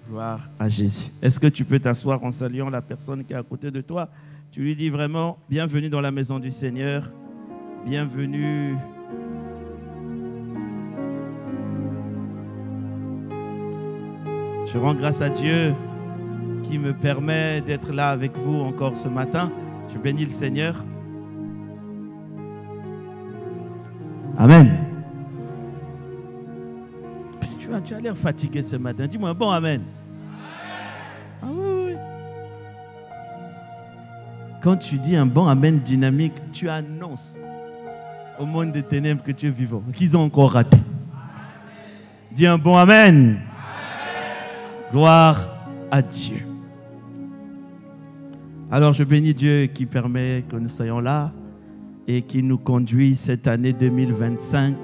Gloire à Jésus. Est-ce que tu peux t'asseoir en saluant la personne qui est à côté de toi? Tu lui dis vraiment, bienvenue dans la maison du Seigneur. Bienvenue. Je rends grâce à Dieu qui me permet d'être là avec vous encore ce matin. Je bénis le Seigneur. Amen. Tu as l'air fatigué ce matin. Dis-moi un bon amen. Ah oui, oui. Quand tu dis un bon amen dynamique, tu annonces au monde des ténèbres que tu es vivant, qu'ils ont encore raté. Dis un bon amen. Amen. Gloire à Dieu. Alors je bénis Dieu qui permet que nous soyons là et qui nous conduit cette année 2025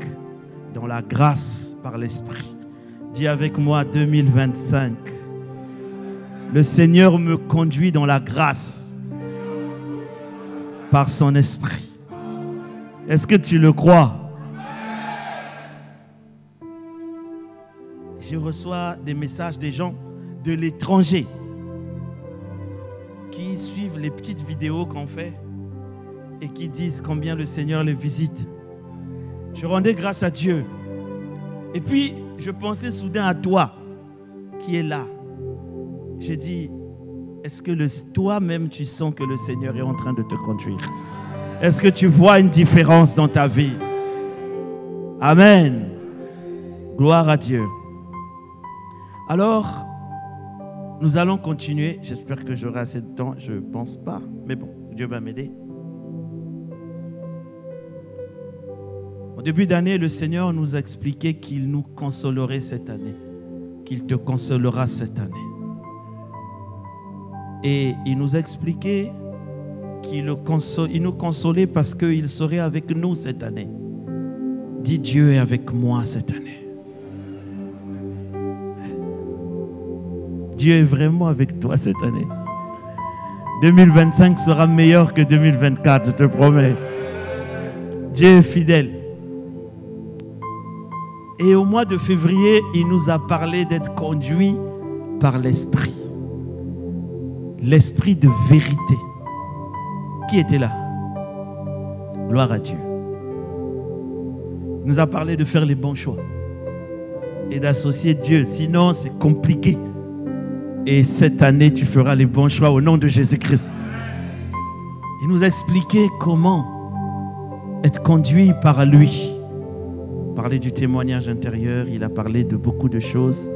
dans la grâce par l'Esprit. Dis avec moi 2025. Le Seigneur me conduit dans la grâce par son Esprit. Est-ce que tu le crois? Je reçois des messages des gens de l'étranger qui suivent les petites vidéos qu'on fait et qui disent combien le Seigneur les visite. Je rendais grâce à Dieu. Et puis, je pensais soudain à toi qui es là. J'ai dit, est-ce que toi-même tu sens que le Seigneur est en train de te conduire? Est-ce que tu vois une différence dans ta vie? Amen. Gloire à Dieu. Alors, nous allons continuer. J'espère que j'aurai assez de temps. Je ne pense pas. Mais bon, Dieu va m'aider. Au début d'année, le Seigneur nous a expliqué qu'il nous consolerait cette année, qu'il te consolera cette année. Et il nous a expliqué qu'il nous consolait parce qu'il serait avec nous cette année. Dis, Dieu est avec moi cette année. Dieu est vraiment avec toi cette année. 2025 sera meilleur que 2024, je te promets. Dieu est fidèle. Et au mois de février, il nous a parlé d'être conduit par l'Esprit. L'Esprit de vérité. Qui était là? Gloire à Dieu. Il nous a parlé de faire les bons choix et d'associer Dieu. Sinon, c'est compliqué. Et cette année, tu feras les bons choix au nom de Jésus-Christ. Il nous a expliqué comment être conduit par lui. Parler du témoignage intérieur, il a parlé de beaucoup de choses.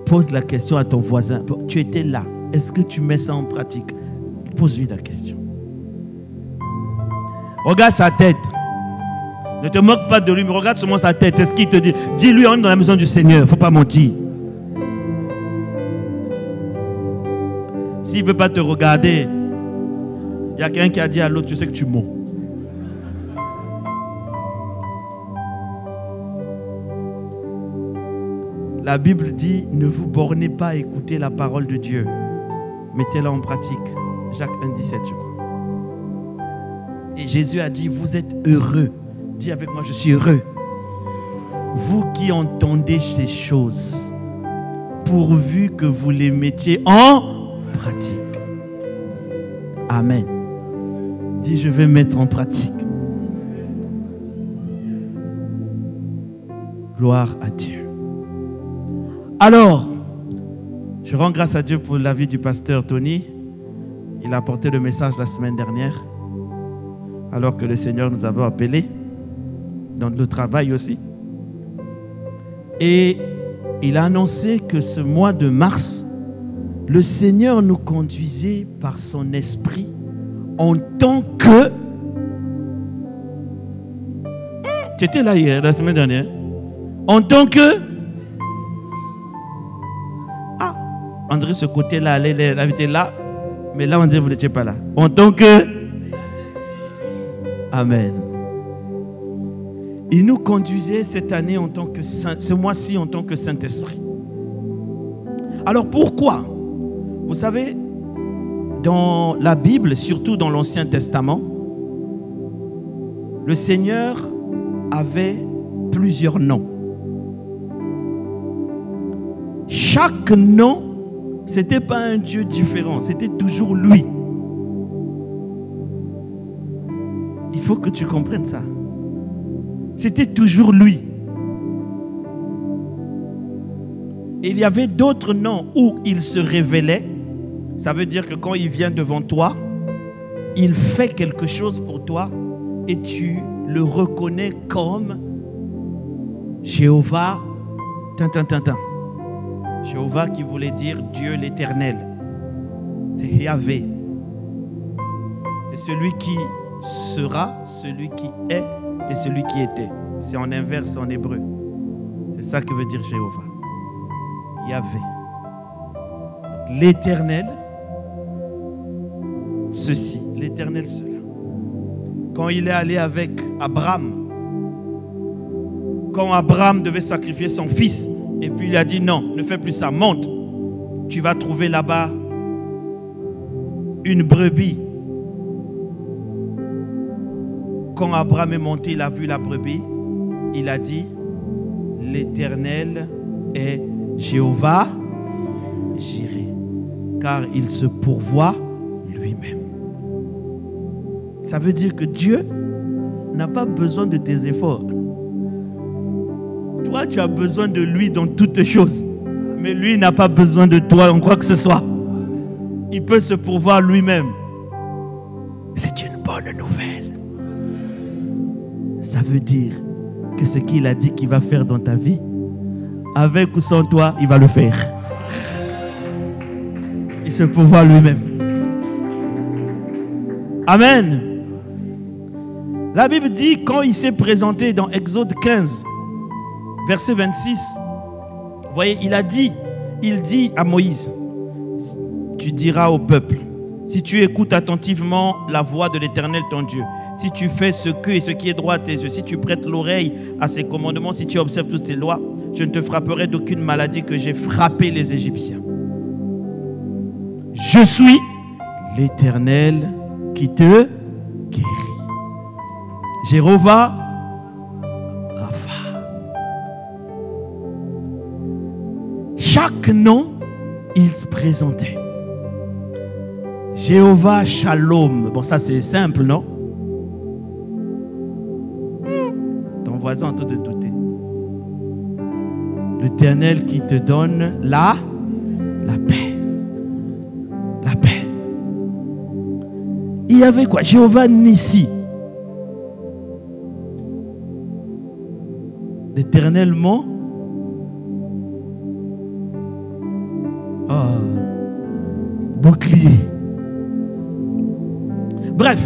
Pose la question à ton voisin. Tu étais là. Est-ce que tu mets ça en pratique? Pose-lui la question. Regarde sa tête. Ne te moque pas de lui, mais regarde seulement sa tête. Est-ce qu'il te dit? Dis-lui, on est dans la maison du Seigneur. Il ne faut pas mentir. S'il ne veut pas te regarder, il y a quelqu'un qui a dit à l'autre, tu sais que tu mens. La Bible dit, ne vous bornez pas à écouter la parole de Dieu. Mettez-la en pratique. Jacques 1,17, je crois. Et Jésus a dit, vous êtes heureux. Dis avec moi, je suis heureux. Vous qui entendez ces choses, pourvu que vous les mettiez en pratique. Amen. Dis, je vais mettre en pratique. Gloire à Dieu. Alors, je rends grâce à Dieu pour la vie du pasteur Tony. Il a apporté le message la semaine dernière, alors que le Seigneur nous avait appelés dans le travail aussi. Et il a annoncé que ce mois de mars, le Seigneur nous conduisait par son esprit en tant que... Tu étais là hier, la semaine dernière. En tant que... André, ce côté-là, elle était là, mais là, on dirait que vous n'étiez pas là. En tant que... Amen. Il nous conduisait cette année en tant que ce mois-ci en tant que Saint-Esprit. Alors pourquoi? Vous savez, dans la Bible, surtout dans l'Ancien Testament, le Seigneur avait plusieurs noms. chaque nom, ce n'était pas un Dieu différent, c'était toujours lui. Il faut que tu comprennes ça. C'était toujours lui. Et il y avait d'autres noms où il se révélait. Ça veut dire que quand il vient devant toi, il fait quelque chose pour toi et tu le reconnais comme Jéhovah. Jéhovah qui voulait dire Dieu l'Éternel. C'est Yahvé. C'est celui qui sera, celui qui est et celui qui était. C'est en inverse en hébreu. C'est ça que veut dire Jéhovah. Yahvé. L'Éternel, ceci, l'Éternel cela. Quand il est allé avec Abraham, quand Abraham devait sacrifier son fils, et puis il a dit non, ne fais plus ça, monte. Tu vas trouver là-bas une brebis. Quand Abraham est monté, il a vu la brebis. Il a dit, l'Éternel est Jéhovah Jireh, car il se pourvoit lui-même. Ça veut dire que Dieu n'a pas besoin de tes efforts. Toi, tu as besoin de lui dans toutes choses. Mais lui n'a pas besoin de toi en quoi que ce soit. Il peut se pourvoir lui-même. C'est une bonne nouvelle. Ça veut dire que ce qu'il a dit qu'il va faire dans ta vie, avec ou sans toi, il va le faire. Il se pourvoit lui-même. Amen. La Bible dit, quand il s'est présenté dans Exode 15, verset 26, vous voyez, il dit à Moïse, tu diras au peuple, si tu écoutes attentivement la voix de l'Éternel ton Dieu, si tu fais ce qui est droit à tes yeux, si tu prêtes l'oreille à ses commandements, si tu observes toutes ses lois, je ne te frapperai d'aucune maladie que j'ai frappé les Égyptiens. Je suis l'Éternel qui te guérit. Jéhovah Rapha. Chaque nom, il se présentait. Jéhovah Shalom. Bon, ça c'est simple, non? Ton voisin est en train de douter. L'Éternel qui te donne la paix. La paix. Il y avait quoi? Jéhovah Nissi. L'éternellement. Bouclier. Bref,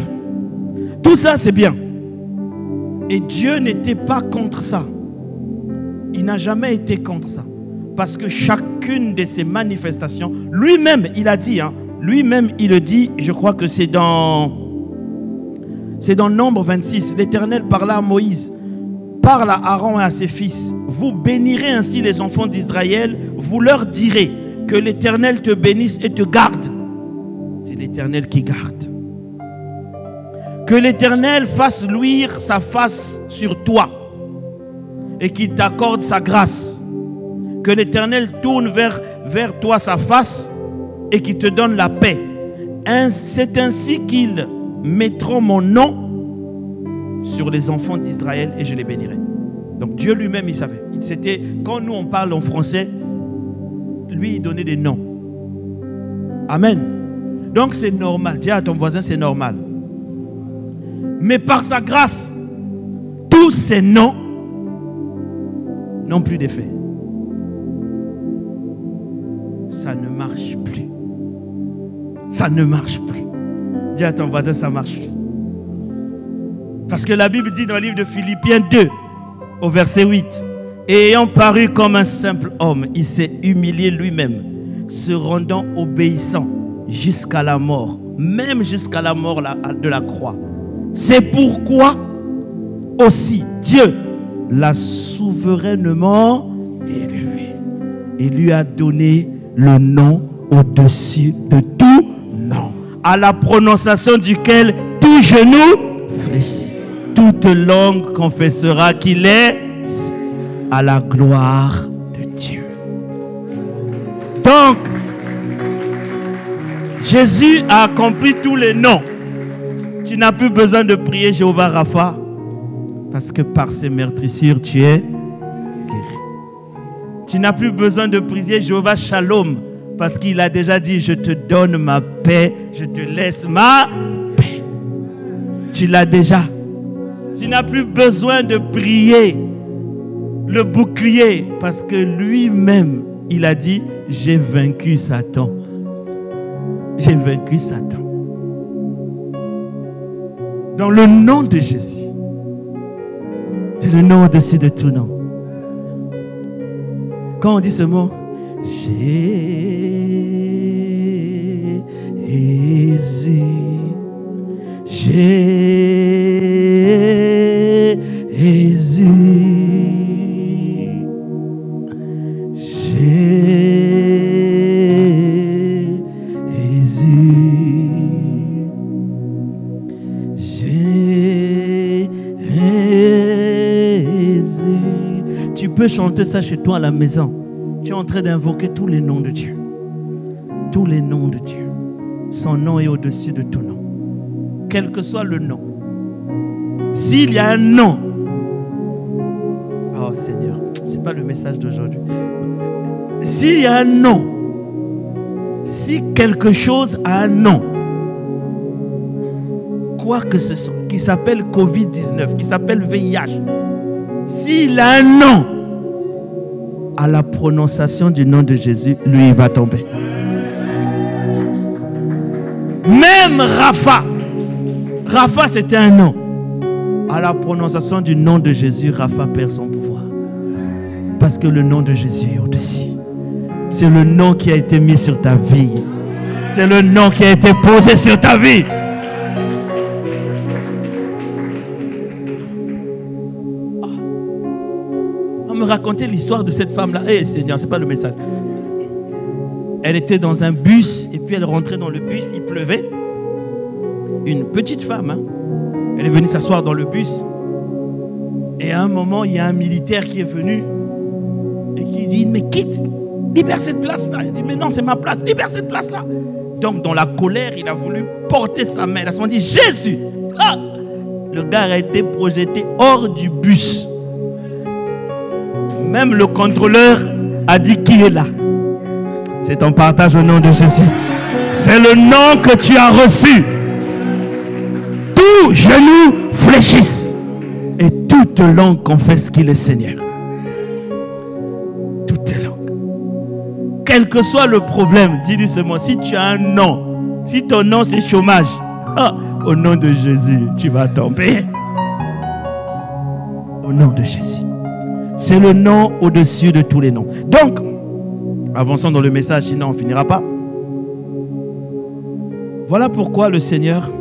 tout ça c'est bien. Et Dieu n'était pas contre ça. Il n'a jamais été contre ça. Parce que chacune de ces manifestations, lui-même, il a dit, lui-même, il le dit, je crois que c'est dans Nombre 26. L'Éternel parla à Moïse, parle à Aaron et à ses fils. Vous bénirez ainsi les enfants d'Israël, vous leur direz que l'Éternel te bénisse et te garde. C'est l'Éternel qui garde. Que l'Éternel fasse luire sa face sur toi et qu'il t'accorde sa grâce. Que l'Éternel tourne vers toi sa face et qu'il te donne la paix. C'est ainsi qu'ils mettront mon nom sur les enfants d'Israël et je les bénirai. Donc Dieu lui-même, il savait. C'était, quand nous on parle en français, lui il donnait des noms. Amen. Donc c'est normal. Dis à ton voisin, c'est normal. Mais par sa grâce, tous ces noms n'ont plus d'effet. Ça ne marche plus. Ça ne marche plus. Dis à ton voisin, ça marche plus. Parce que la Bible dit dans le livre de Philippiens 2, au verset 8, et ayant paru comme un simple homme, il s'est humilié lui-même, se rendant obéissant jusqu'à la mort, même jusqu'à la mort de la croix. C'est pourquoi aussi Dieu l'a souverainement élevé et lui a donné le nom au-dessus de tout nom, à la prononciation duquel tout genou fléchit, toute langue confessera qu'il est à la gloire de Dieu. Jésus a accompli tous les noms. Tu n'as plus besoin de prier Jéhovah Rapha, parce que par ses meurtrissures, tu es guéri. Tu n'as plus besoin de prier Jéhovah Shalom, parce qu'il a déjà dit, je te donne ma paix, je te laisse ma paix. Tu l'as déjà. Tu n'as plus besoin de prier le bouclier, parce que lui-même, il a dit, j'ai vaincu Satan. J'ai vaincu Satan. Dans le nom de Jésus. C'est le nom au-dessus de tout nom. Quand on dit ce mot, Jésus, Jésus, tu peux chanter ça chez toi à la maison. Tu es en train d'invoquer tous les noms de Dieu. Tous les noms de Dieu. Son nom est au-dessus de tout nom. Quel que soit le nom. S'il y a un nom. Oh Seigneur, ce n'est pas le message d'aujourd'hui. S'il y a un nom. Si quelque chose a un nom. Quoi que ce soit. Qui s'appelle Covid-19. Qui s'appelle VIH. S'il a un nom. À la prononciation du nom de Jésus, lui, il va tomber. Même Rapha. Rapha, c'était un nom. À la prononciation du nom de Jésus, Rapha perd son pouvoir. Parce que le nom de Jésus est au-dessus. C'est le nom qui a été mis sur ta vie. C'est le nom qui a été posé sur ta vie. Me raconter l'histoire de cette femme-là. Eh Seigneur, c'est pas le message. Elle était dans un bus et puis elle rentrait dans le bus, il pleuvait. Une petite femme, hein. Elle est venue s'asseoir dans le bus. Et à un moment, il y a un militaire qui est venu et qui dit, mais quitte, libère cette place-là. Il dit, mais non, c'est ma place, libère cette place-là. Donc, dans la colère, il a voulu porter sa main. Il a dit, Jésus. Ah! Le gars a été projeté hors du bus. Même le contrôleur a dit qui est là. C'est ton partage au nom de Jésus. C'est le nom que tu as reçu. Tout genou fléchisse et toute langue confesse qu'il est Seigneur. Toutes les langues. Quel que soit le problème, dis-lui ce mot. Si tu as un nom, si ton nom c'est chômage, au nom de Jésus, tu vas tomber. Au nom de Jésus. C'est le nom au-dessus de tous les noms. Donc, avançons dans le message, sinon on ne finira pas. Voilà pourquoi le Seigneur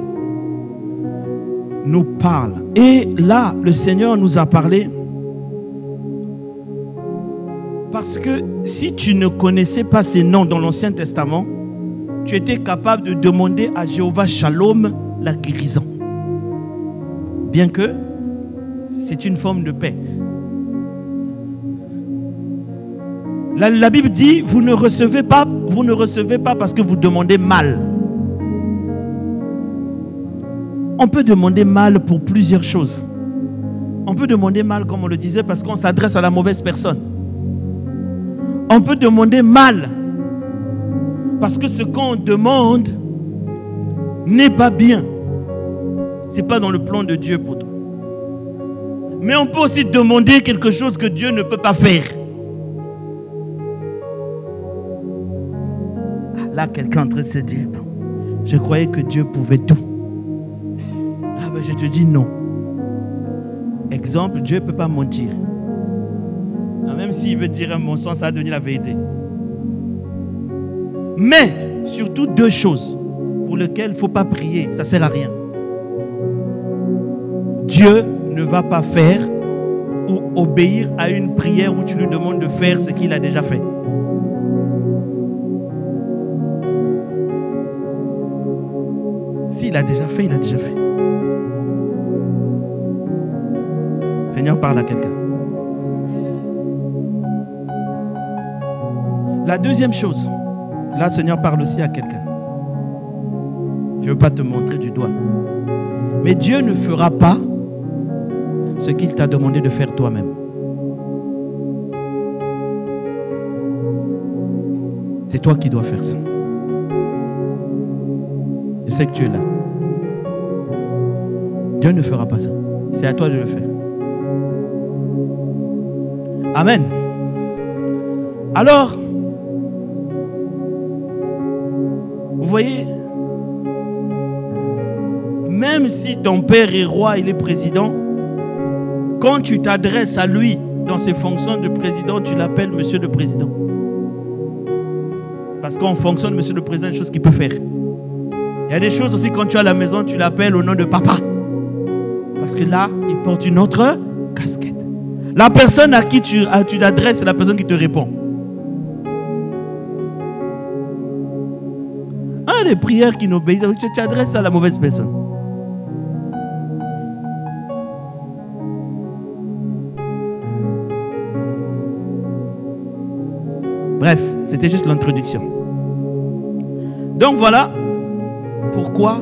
nous parle. Et là, le Seigneur nous a parlé. Parce que si tu ne connaissais pas ces noms dans l'Ancien Testament, tu étais capable de demander à Jéhovah Shalom la guérison. Bien que c'est une forme de paix. La Bible dit, vous ne recevez pas parce que vous demandez mal. On peut demander mal pour plusieurs choses. On peut demander mal, comme on le disait, parce qu'on s'adresse à la mauvaise personne. On peut demander mal parce que ce qu'on demande n'est pas bien. Ce n'est pas dans le plan de Dieu pour toi. Mais on peut aussi demander quelque chose que Dieu ne peut pas faire. Là, quelqu'un est en train de se dire, je croyais que Dieu pouvait tout. Ah ben je te dis non. Exemple, Dieu ne peut pas mentir. Même s'il veut dire un mensonge, ça va devenir la vérité. Mais, surtout deux choses pour lesquelles il ne faut pas prier, ça ne sert à rien. Dieu ne va pas faire ou obéir à une prière où tu lui demandes de faire ce qu'il a déjà fait. S'il a déjà fait, il a déjà fait. Seigneur, parle à quelqu'un. La deuxième chose, là, le Seigneur parle aussi à quelqu'un. ne veux pas te montrer du doigt. Mais Dieu ne fera pas ce qu'il t'a demandé de faire toi-même. C'est toi qui dois faire ça. Je sais que tu es là. Dieu ne fera pas ça. C'est à toi de le faire. Amen. Alors, vous voyez, même si ton père est roi, il est président, quand tu t'adresses à lui dans ses fonctions de président, tu l'appelles Monsieur le Président. Parce qu'en fonction de Monsieur le Président, il y a des choses qu'il peut faire. Il y a des choses aussi, quand tu es à la maison, tu l'appelles au nom de papa. Parce que là, il porte une autre casquette. La personne à qui tu t'adresses, c'est la personne qui te répond. Les prières qui n'obéissent, tu t'adresses à la mauvaise personne. Bref, c'était juste l'introduction. Donc voilà pourquoi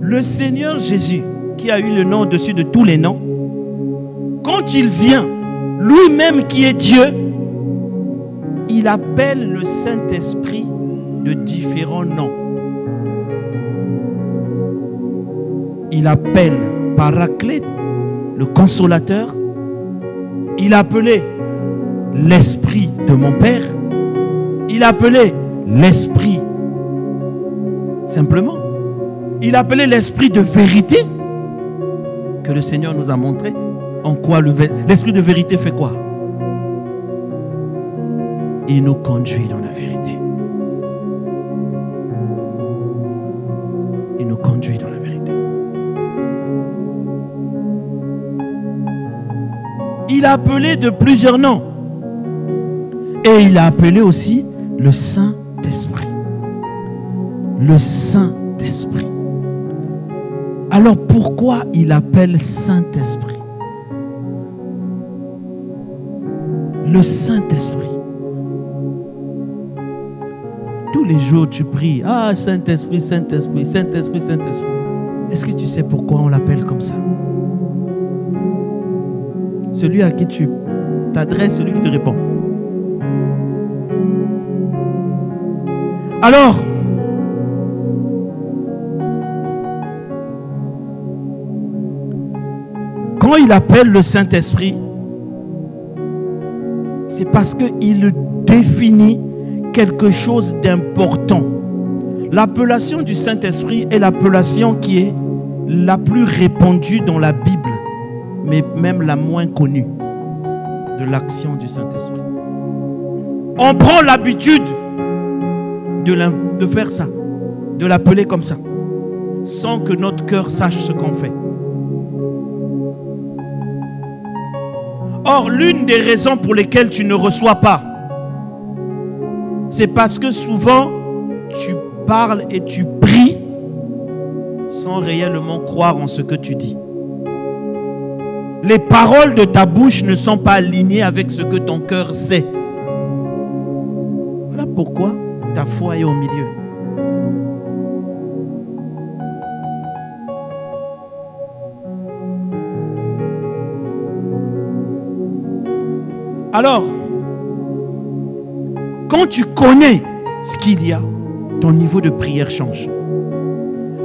le Seigneur Jésus, qui a eu le nom au-dessus de tous les noms, quand il vient, lui-même qui est Dieu, il appelle le Saint-Esprit de différents noms. Il appelle Paraclète, le consolateur. Il appelait l'Esprit de mon Père. Il appelait l'Esprit simplement. Il appelait l'Esprit de vérité que le Seigneur nous a montré. En quoi l'Esprit de vérité fait quoi? Il nous conduit dans la vérité. Il nous conduit dans la vérité. Il a appelé de plusieurs noms. Et il a appelé aussi le Saint-Esprit. Le Saint-Esprit. Alors pourquoi il appelle Saint-Esprit? Le Saint-Esprit. Tous les jours tu pries. Ah, Saint-Esprit, Saint-Esprit, Saint-Esprit, Saint-Esprit. Est-ce que tu sais pourquoi on l'appelle comme ça? Celui à qui tu t'adresses, celui qui te répond. Alors, quand il appelle le Saint-Esprit, c'est parce qu'il définit quelque chose d'important. L'appellation du Saint-Esprit est l'appellation qui est la plus répandue dans la Bible, mais même la moins connue de l'action du Saint-Esprit. On prend l'habitude de faire ça, de l'appeler comme ça, sans que notre cœur sache ce qu'on fait. Or, l'une des raisons pour lesquelles tu ne reçois pas, c'est parce que souvent, tu parles et tu pries sans réellement croire en ce que tu dis. Les paroles de ta bouche ne sont pas alignées avec ce que ton cœur sait. Voilà pourquoi ta foi est au milieu. Alors, quand tu connais ce qu'il y a, ton niveau de prière change.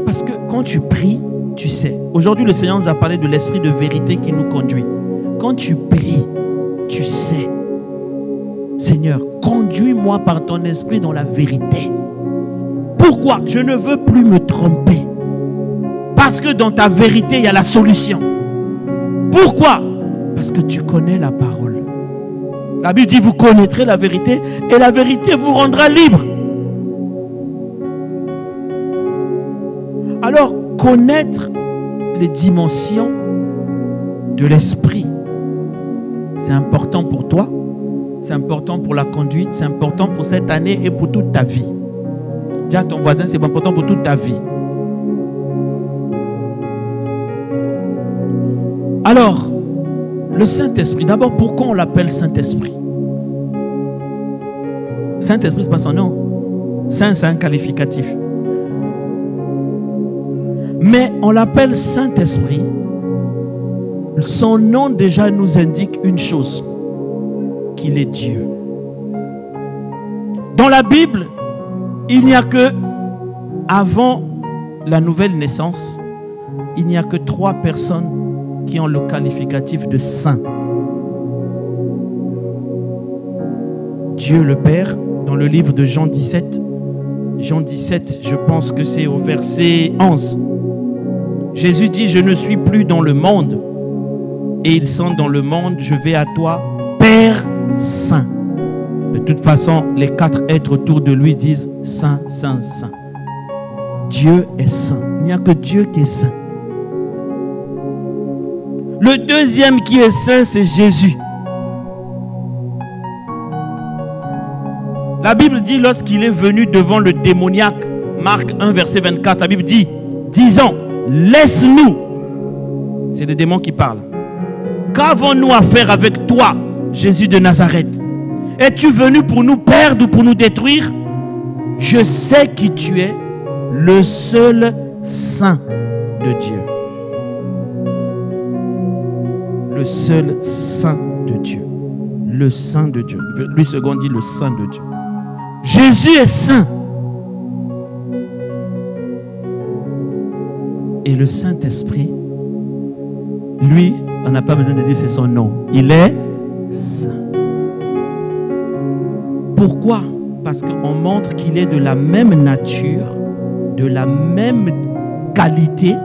Parce que quand tu pries, tu sais. Aujourd'hui, le Seigneur nous a parlé de l'esprit de vérité qui nous conduit. Quand tu pries, tu sais. Seigneur, conduis-moi par ton esprit dans la vérité. Pourquoi? Je ne veux plus me tromper. Parce que dans ta vérité, il y a la solution. Pourquoi? Parce que tu connais la parole. La Bible dit, vous connaîtrez la vérité et la vérité vous rendra libre. Alors, connaître les dimensions de l'esprit, c'est important pour toi, c'est important pour la conduite, c'est important pour cette année et pour toute ta vie. Dis à ton voisin, c'est important pour toute ta vie. Alors, le Saint-Esprit, d'abord, pourquoi on l'appelle Saint-Esprit? Saint-Esprit, c'est pas son nom. Saint, c'est un qualificatif. Mais on l'appelle Saint-Esprit. Son nom déjà nous indique une chose, qu'il est Dieu. Dans la Bible, il n'y a que, avant la nouvelle naissance, il n'y a que 3 personnes qui ont le qualificatif de saint. Dieu le Père, dans le livre de Jean 17, je pense que c'est au verset 11. Jésus dit, je ne suis plus dans le monde, et ils sont dans le monde, je vais à toi, Père Saint. De toute façon, les 4 êtres autour de lui disent Saint, Saint, Saint. Dieu est saint. Il n'y a que Dieu qui est saint. Le deuxième qui est saint, c'est Jésus. La Bible dit, lorsqu'il est venu devant le démoniaque, Marc 1, verset 24, la Bible dit, disant, laisse-nous. C'est le démon qui parle. Qu'avons-nous à faire avec toi, Jésus de Nazareth? Es-tu venu pour nous perdre ou pour nous détruire? Je sais qui tu es, le seul saint de Dieu. Le seul saint de Dieu. Le saint de Dieu. Lui second dit le saint de Dieu. Jésus est saint. Et le Saint-Esprit, lui, on n'a pas besoin de dire c'est son nom. Il est saint. Pourquoi? Parce qu'on montre qu'il est de la même nature, de la même qualité,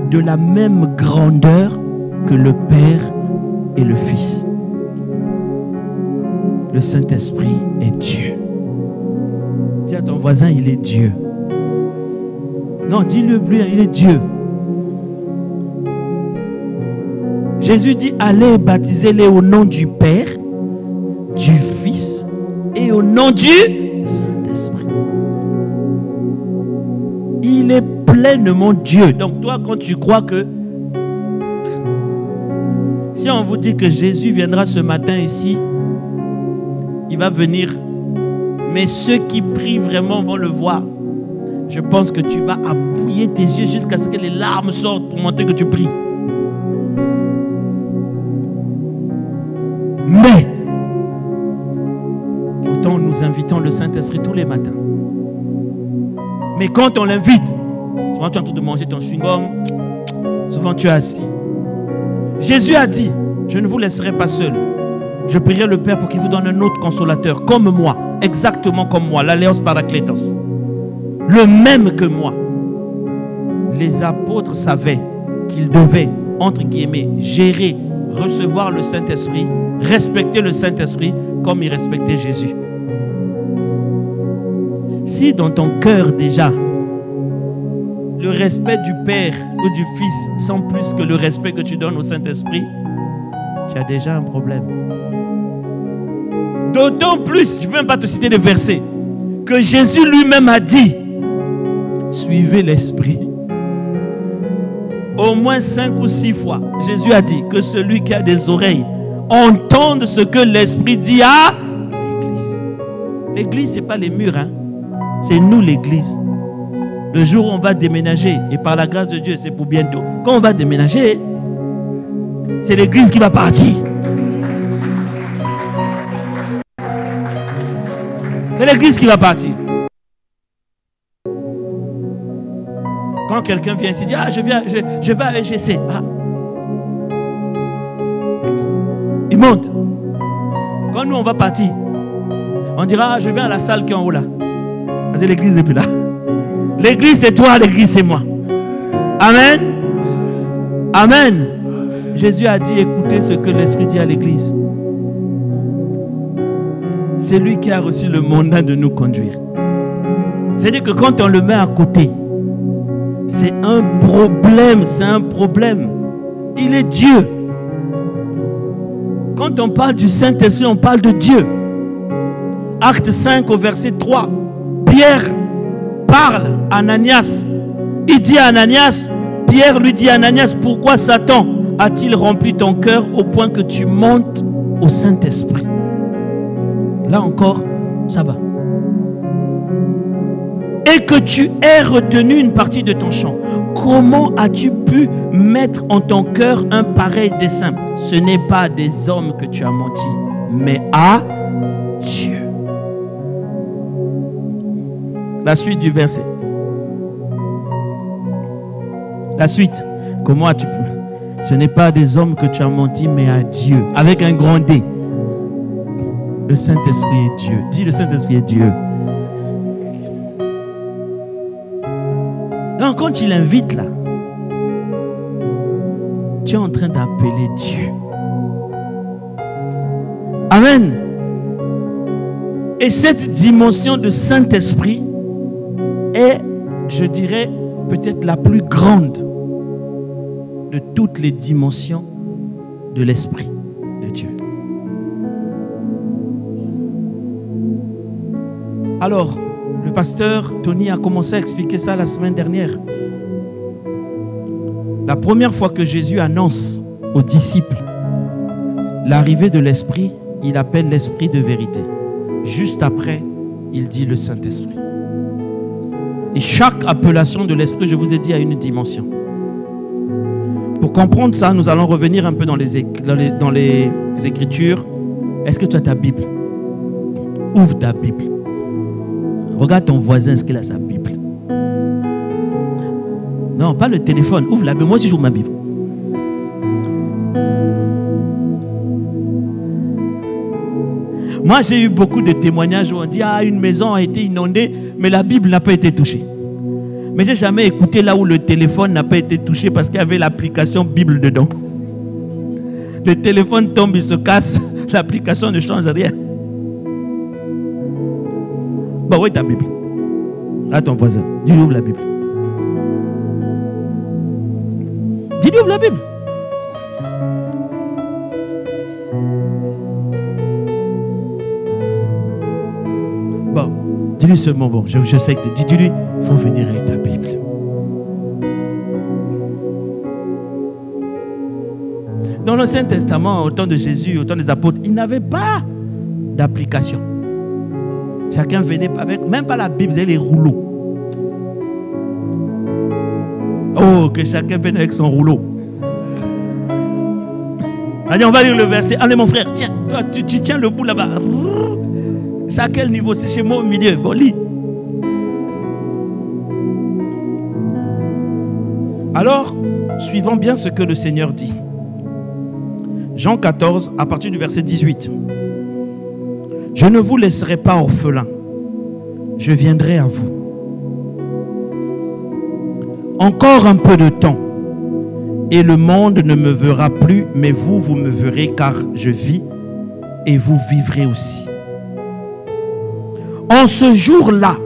de la même grandeur que le Père et le Fils. Le Saint-Esprit est Dieu. Dis à ton voisin, il est Dieu. Non, dis-le plus, il est Dieu. Jésus dit, allez baptisez-les au nom du Père, du Fils et au nom du Saint-Esprit. Il est pleinement Dieu. Donc toi, quand tu crois que... Si on vous dit que Jésus viendra ce matin ici, il va venir, mais ceux qui prient vraiment vont le voir. Je pense que tu vas appuyer tes yeux jusqu'à ce que les larmes sortent pour montrer que tu pries. Mais, pourtant nous invitons le Saint-Esprit tous les matins. Mais quand on l'invite, souvent tu es en train de manger ton chewing-gum, souvent tu es assis. Jésus a dit, je ne vous laisserai pas seul. Je prierai le Père pour qu'il vous donne un autre consolateur, comme moi, exactement comme moi, l'Aléos Parakletos. Le même que moi. Les apôtres savaient qu'ils devaient, entre guillemets, gérer, recevoir le Saint-Esprit, respecter le Saint-Esprit comme ils respectaient Jésus. Si dans ton cœur déjà, le respect du Père ou du Fils sont plus que le respect que tu donnes au Saint-Esprit, tu as déjà un problème. D'autant plus, je ne peux même pas te citer des versets, que Jésus lui-même a dit, suivez l'Esprit. Au moins 5 ou 6 fois, Jésus a dit que celui qui a des oreilles entende ce que l'Esprit dit à l'Église. L'Église, ce n'est pas les murs, hein? C'est nous l'Église. Le jour où on va déménager, et par la grâce de Dieu, c'est pour bientôt. Quand on va déménager, c'est l'Église qui va partir. C'est l'Église qui va partir. Quand quelqu'un vient ici et dit, ah, je vais à EGC. Ah. Il monte. Quand nous, on va partir, on dira, ah, je vais à la salle qui est en haut là. C'est l'église n'est plus là. L'église c'est toi, l'église c'est moi. Amen. Amen. Jésus a dit, écoutez ce que l'Esprit dit à l'église. C'est lui qui a reçu le mandat de nous conduire. C'est-à-dire que quand on le met à côté, c'est un problème, c'est un problème. Il est Dieu. Quand on parle du Saint-Esprit, on parle de Dieu. Acte 5 au verset 3. Pierre parle à Ananias. Il dit à Ananias, Pierre lui dit à Ananias, pourquoi Satan a-t-il rempli ton cœur au point que tu montes au Saint-Esprit? Là encore, ça va. Et que tu aies retenu une partie de ton champ. comment as-tu pu mettre en ton cœur un pareil dessein? Ce n'est pas à des hommes que tu as menti, mais à Dieu. La suite du verset. La suite. Comment as-tu pu? Ce n'est pas à des hommes que tu as menti, mais à Dieu. Avec un grand D. Le Saint-Esprit est Dieu. Dis, le Saint-Esprit est Dieu. Donc, quand tu l'invites là, tu es en train d'appeler Dieu. Amen. Et cette dimension de Saint-Esprit est, je dirais, peut-être la plus grande de toutes les dimensions de l'Esprit de Dieu. Alors, le pasteur Tony a commencé à expliquer ça la semaine dernière. La première fois que Jésus annonce aux disciples l'arrivée de l'Esprit, il appelle l'Esprit de vérité. Juste après, il dit le Saint-Esprit. Et chaque appellation de l'Esprit, je vous ai dit, a une dimension. Pour comprendre ça, nous allons revenir un peu dans les Écritures. Est-ce que tu as ta Bible? Ouvre ta Bible. Regarde ton voisin, est-ce qu'il a sa Bible? Non, pas le téléphone. Ouvre la Bible. Moi aussi, j'ouvre ma Bible. Moi, j'ai eu beaucoup de témoignages où on dit « Ah, une maison a été inondée, mais la Bible n'a pas été touchée. » Mais je n'ai jamais écouté là où le téléphone n'a pas été touché parce qu'il y avait l'application Bible dedans. Le téléphone tombe, il se casse, l'application ne change rien. Bon, où est ta Bible? À ton voisin, dis-lui ouvre la Bible. Dis-lui ouvre la Bible. Bon, dis-lui seulement, bon, je sais que dis-lui, il faut venir avec ta Bible. Dans l'Ancien Testament, au temps de Jésus, au temps des apôtres, ils n'avaient pas d'application. Chacun venait avec, même pas la Bible, ils avaient les rouleaux. Oh, que chacun vienne avec son rouleau. Allez, on va lire le verset. Allez, mon frère, tiens, toi, tu tiens le bout là-bas. C'est à quel niveau? C'est chez moi au milieu. Bon, lis. Alors, suivons bien ce que le Seigneur dit. Jean 14, à partir du verset 18. Je ne vous laisserai pas orphelins. Je viendrai à vous. Encore un peu de temps, et le monde ne me verra plus, mais vous, vous me verrez, car je vis, et vous vivrez aussi. En ce jour-là,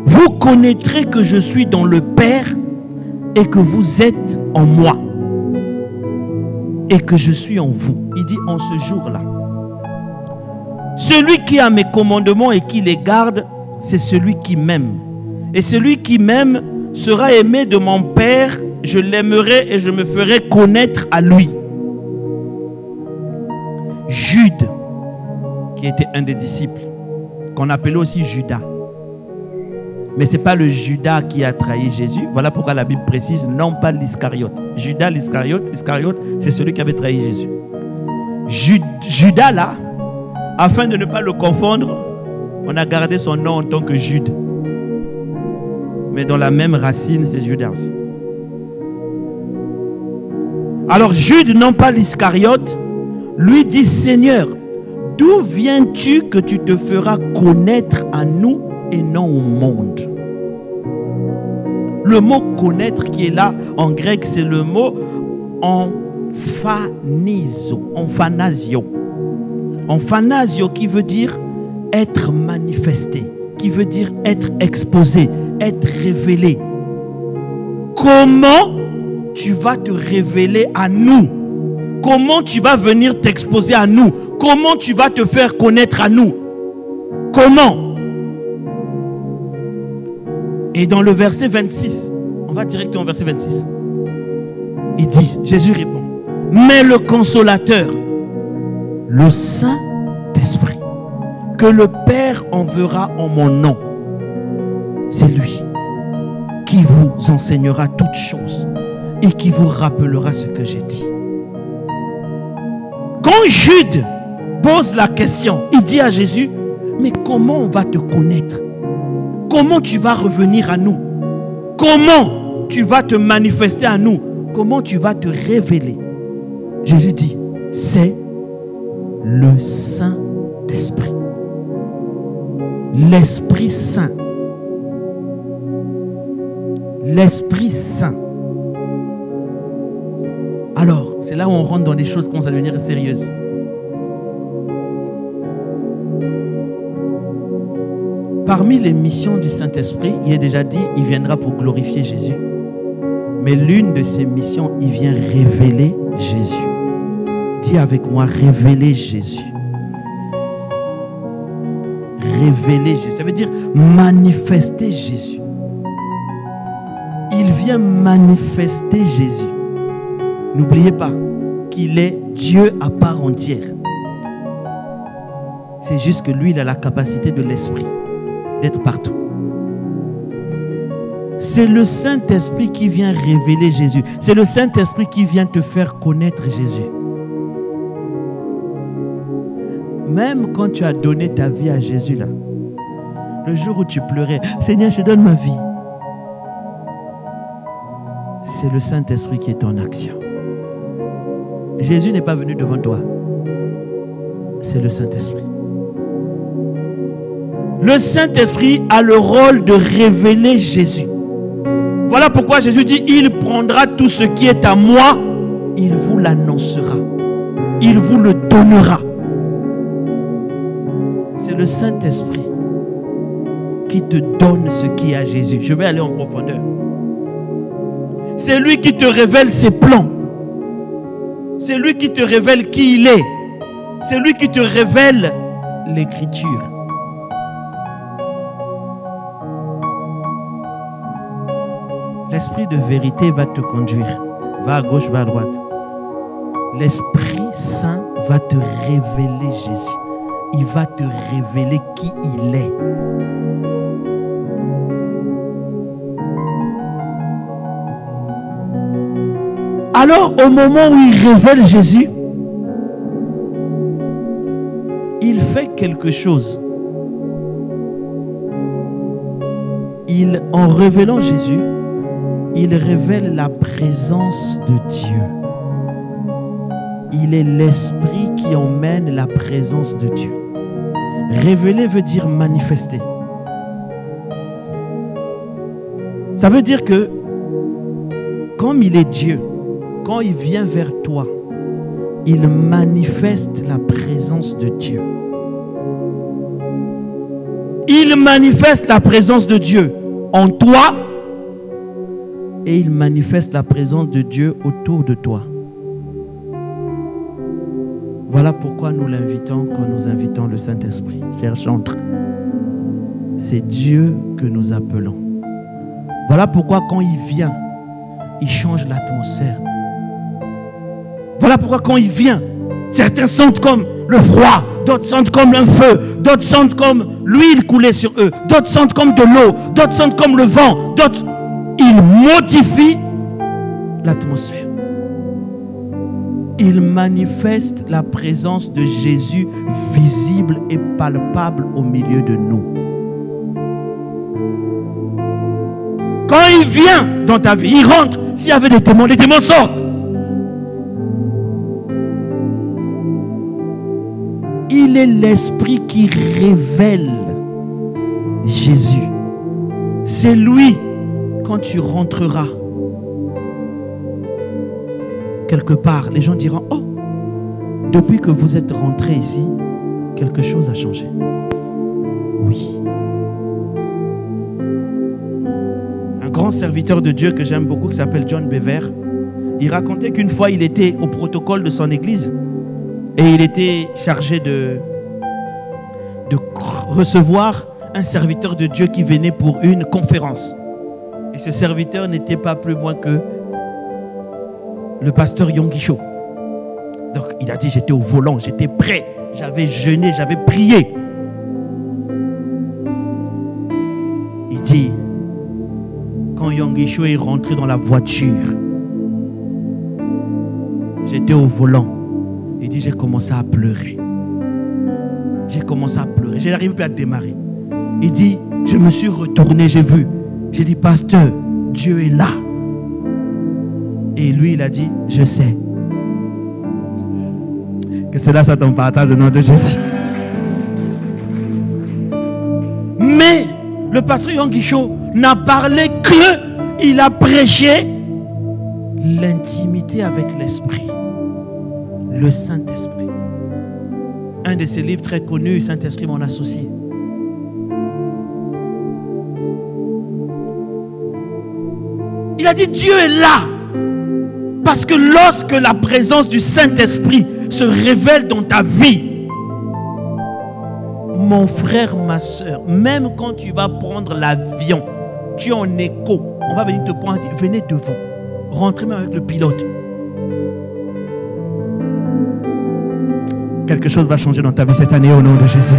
vous connaîtrez que je suis dans le Père, et que vous êtes en moi, et que je suis en vous. Il dit en ce jour-là. Celui qui a mes commandements et qui les garde, c'est celui qui m'aime. Et celui qui m'aime sera aimé de mon Père, je l'aimerai et je me ferai connaître à lui. Jude, qui était un des disciples, qu'on appelait aussi Judas. Mais ce n'est pas le Judas qui a trahi Jésus. Voilà pourquoi la Bible précise, non pas l'Iscariote. Judas l'Iscariote, c'est celui qui avait trahi Jésus. Judas là, afin de ne pas le confondre, on a gardé son nom en tant que Jude. Mais dans la même racine, c'est Judas aussi. Alors Jude, non pas l'Iscariote, lui dit, Seigneur, d'où viens-tu que tu te feras connaître à nous et non au monde? Le mot connaître qui est là en grec, c'est le mot emphanasio. Emphanasio qui veut dire être manifesté, qui veut dire être exposé, être révélé. Comment tu vas te révéler à nous? Comment tu vas venir t'exposer à nous? Comment tu vas te faire connaître à nous? Comment? Et dans le verset 26, on va directement au verset 26. Il dit, Jésus répond, mais le consolateur, le Saint-Esprit, que le Père enverra en mon nom, c'est lui qui vous enseignera toutes choses et qui vous rappellera ce que j'ai dit. Quand Jude pose la question, il dit à Jésus, mais comment on va te connaître? Comment tu vas revenir à nous? Comment tu vas te manifester à nous? Comment tu vas te révéler? Jésus dit, c'est le Saint-Esprit. L'Esprit Saint. L'Esprit Saint. Alors, c'est là où on rentre dans des choses qui commencent à devenir sérieuses. Parmi les missions du Saint-Esprit, il est déjà dit, il viendra pour glorifier Jésus. Mais l'une de ses missions, il vient révéler Jésus. Dis avec moi, révéler Jésus. Révéler Jésus. Ça veut dire manifester Jésus. Il vient manifester Jésus. N'oubliez pas qu'il est Dieu à part entière. C'est juste que lui, il a la capacité de l'Esprit d'être partout. C'est le Saint-Esprit qui vient révéler Jésus. C'est le Saint-Esprit qui vient te faire connaître Jésus. Même quand tu as donné ta vie à Jésus là, le jour où tu pleurais, Seigneur, je donne ma vie. C'est le Saint-Esprit qui est en action. Jésus n'est pas venu devant toi. C'est le Saint-Esprit. Le Saint-Esprit a le rôle de révéler Jésus. Voilà pourquoi Jésus dit, il prendra tout ce qui est à moi, il vous l'annoncera. Il vous le donnera. C'est le Saint-Esprit qui te donne ce qui est à Jésus. Je vais aller en profondeur. C'est lui qui te révèle ses plans. C'est lui qui te révèle qui il est. C'est lui qui te révèle l'Écriture. L'Esprit de vérité va te conduire. Va à gauche, va à droite. L'Esprit Saint va te révéler Jésus. Il va te révéler qui il est. Alors, au moment où il révèle Jésus, il fait quelque chose. En révélant Jésus, il révèle la présence de Dieu. Il est l'Esprit qui emmène la présence de Dieu. Révéler veut dire manifester. Ça veut dire que, comme il est Dieu, quand il vient vers toi, il manifeste la présence de Dieu. Il manifeste la présence de Dieu en toi et il manifeste la présence de Dieu autour de toi. Voilà pourquoi nous l'invitons quand nous invitons le Saint-Esprit. Cher chantre, c'est Dieu que nous appelons. Voilà pourquoi quand il vient, il change l'atmosphère. Voilà pourquoi quand il vient, certains sentent comme le froid, d'autres sentent comme un feu, d'autres sentent comme l'huile couler sur eux, d'autres sentent comme de l'eau, d'autres sentent comme le vent, d'autres... Il modifie l'atmosphère. Il manifeste la présence de Jésus visible et palpable au milieu de nous. Quand il vient dans ta vie, il rentre. S'il y avait des démons, les démons sortent. Il est l'Esprit qui révèle Jésus. C'est lui, quand tu rentreras quelque part, les gens diront, oh, depuis que vous êtes rentré ici, quelque chose a changé. Oui. Un grand serviteur de Dieu que j'aime beaucoup, qui s'appelle John Bever, il racontait qu'une fois, il était au protocole de son église et il était chargé de recevoir un serviteur de Dieu qui venait pour une conférence. Et ce serviteur n'était pas plus loin que le pasteur Yonggi-cho. Donc il a dit, j'étais au volant, j'étais prêt, j'avais jeûné, j'avais prié. Il dit, Quand Yongisho est rentré dans la voiture, j'étais au volant. Il dit, j'ai commencé à pleurer. J'ai commencé à pleurer. Je n'arrive plus à démarrer. Il dit, je me suis retourné, j'ai vu. J'ai dit, pasteur, Dieu est là. Et lui, il a dit, je sais. Que cela soit ton partage au nom de Jésus. Mais le pasteur Yongisho n'a parlé que, il a prêché l'intimité avec l'Esprit. Le Saint-Esprit. Un de ses livres très connus, Saint-Esprit, mon associé. Il a dit, Dieu est là. Parce que lorsque la présence du Saint-Esprit se révèle dans ta vie, mon frère, ma soeur, même quand tu vas prendre l'avion, tu es en écho, on va venir te prendre, venez devant, rentrez même avec le pilote. Quelque chose va changer dans ta vie cette année au nom de Jésus.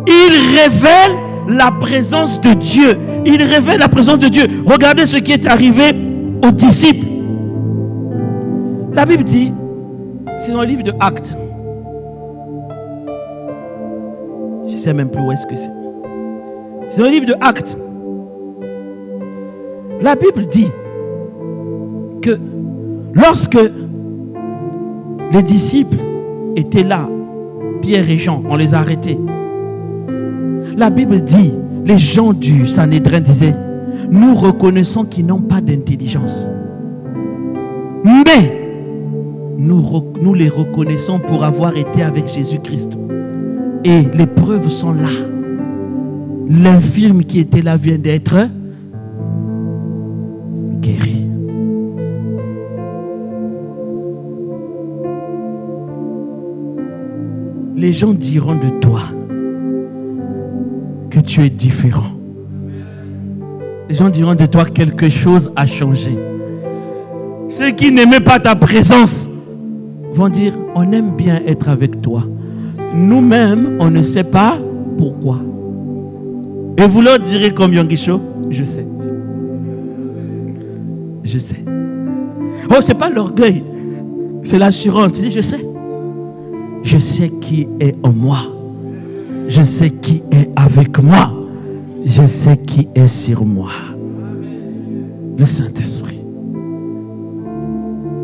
Il révèle la présence de Dieu. Il révèle la présence de Dieu. Regardez ce qui est arrivé aux disciples. La Bible dit, c'est dans le livre de Actes. Je ne sais même plus où est-ce que c'est. C'est dans le livre de Actes. La Bible dit que lorsque les disciples étaient là, Pierre et Jean, on les a arrêtés. La Bible dit, les gens du Sanhédrin disaient, nous reconnaissons qu'ils n'ont pas d'intelligence. Mais nous les reconnaissons pour avoir été avec Jésus-Christ. Et les preuves sont là. L'infirme qui était là vient d'être guéri. Les gens diront de toi que tu es différent. Les gens diront de toi quelque chose a changé. Ceux qui n'aimaient pas ta présence vont dire, on aime bien être avec toi. Nous-mêmes, on ne sait pas pourquoi. Et vous leur direz comme Yongisho, je sais. Je sais. Oh, c'est pas l'orgueil, c'est l'assurance. Tu dis, je sais. Je sais qui est en moi. Je sais qui est avec moi. Je sais qui est sur moi. Le Saint-Esprit.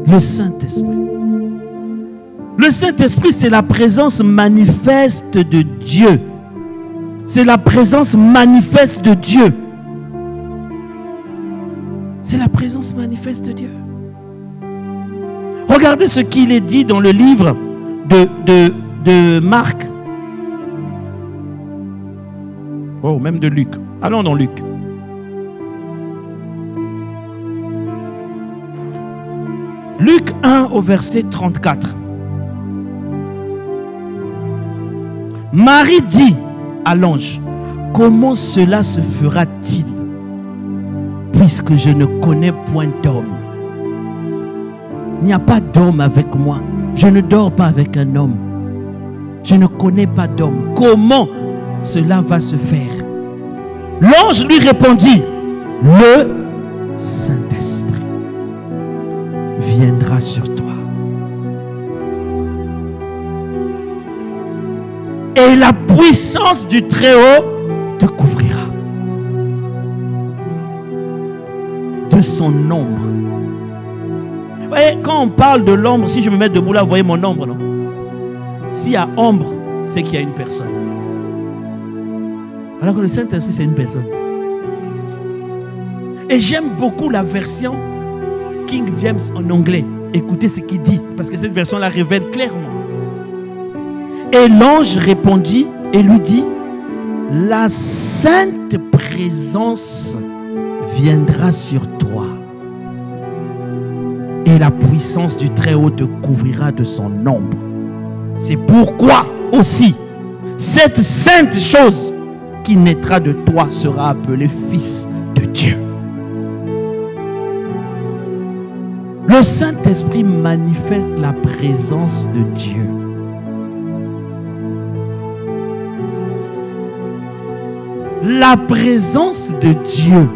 Le Saint-Esprit. Le Saint-Esprit, c'est la présence manifeste de Dieu. C'est la présence manifeste de Dieu. C'est la présence manifeste de Dieu. Regardez ce qu'il est dit dans le livre de Marc. Oh, même de Luc. Allons dans Luc. Luc 1 au verset 34. Marie dit à l'ange, comment cela se fera-t-il puisque je ne connais point d'homme? Il n'y a pas d'homme avec moi. Je ne dors pas avec un homme. Je ne connais pas d'homme. Comment cela va se faire? L'ange lui répondit, le Saint-Esprit viendra sur toi. Et la puissance du Très-Haut te couvrira de son ombre. Vous voyez, quand on parle de l'ombre, si je me mets debout là, vous voyez mon ombre, non? S'il y a ombre, c'est qu'il y a une personne. Alors que le Saint-Esprit, c'est une personne. Et j'aime beaucoup la version King James en anglais. Écoutez ce qu'il dit, parce que cette version la révèle clairement. Et l'ange répondit et lui dit, la sainte présence viendra sur toi. Et la puissance du Très-Haut te couvrira de son ombre. C'est pourquoi aussi, cette sainte chose qui naîtra de toi sera appelée Fils de Dieu. Le Saint-Esprit manifeste la présence de Dieu. la présence de Dieu.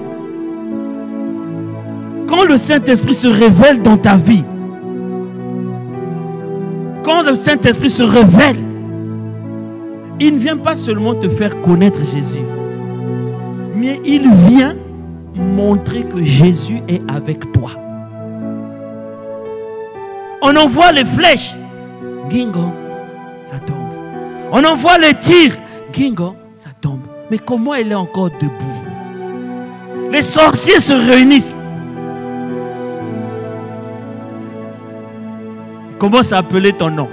Quand le Saint-Esprit se révèle dans ta vie, quand le Saint-Esprit se révèle, il ne vient pas seulement te faire connaître Jésus, mais il vient montrer que Jésus est avec toi. On envoie les flèches, Gingo, ça tombe. On envoie les tirs, Gingo, ça tombe. Mais comment elle est encore debout? Les sorciers se réunissent. Ils commencent à appeler ton nom.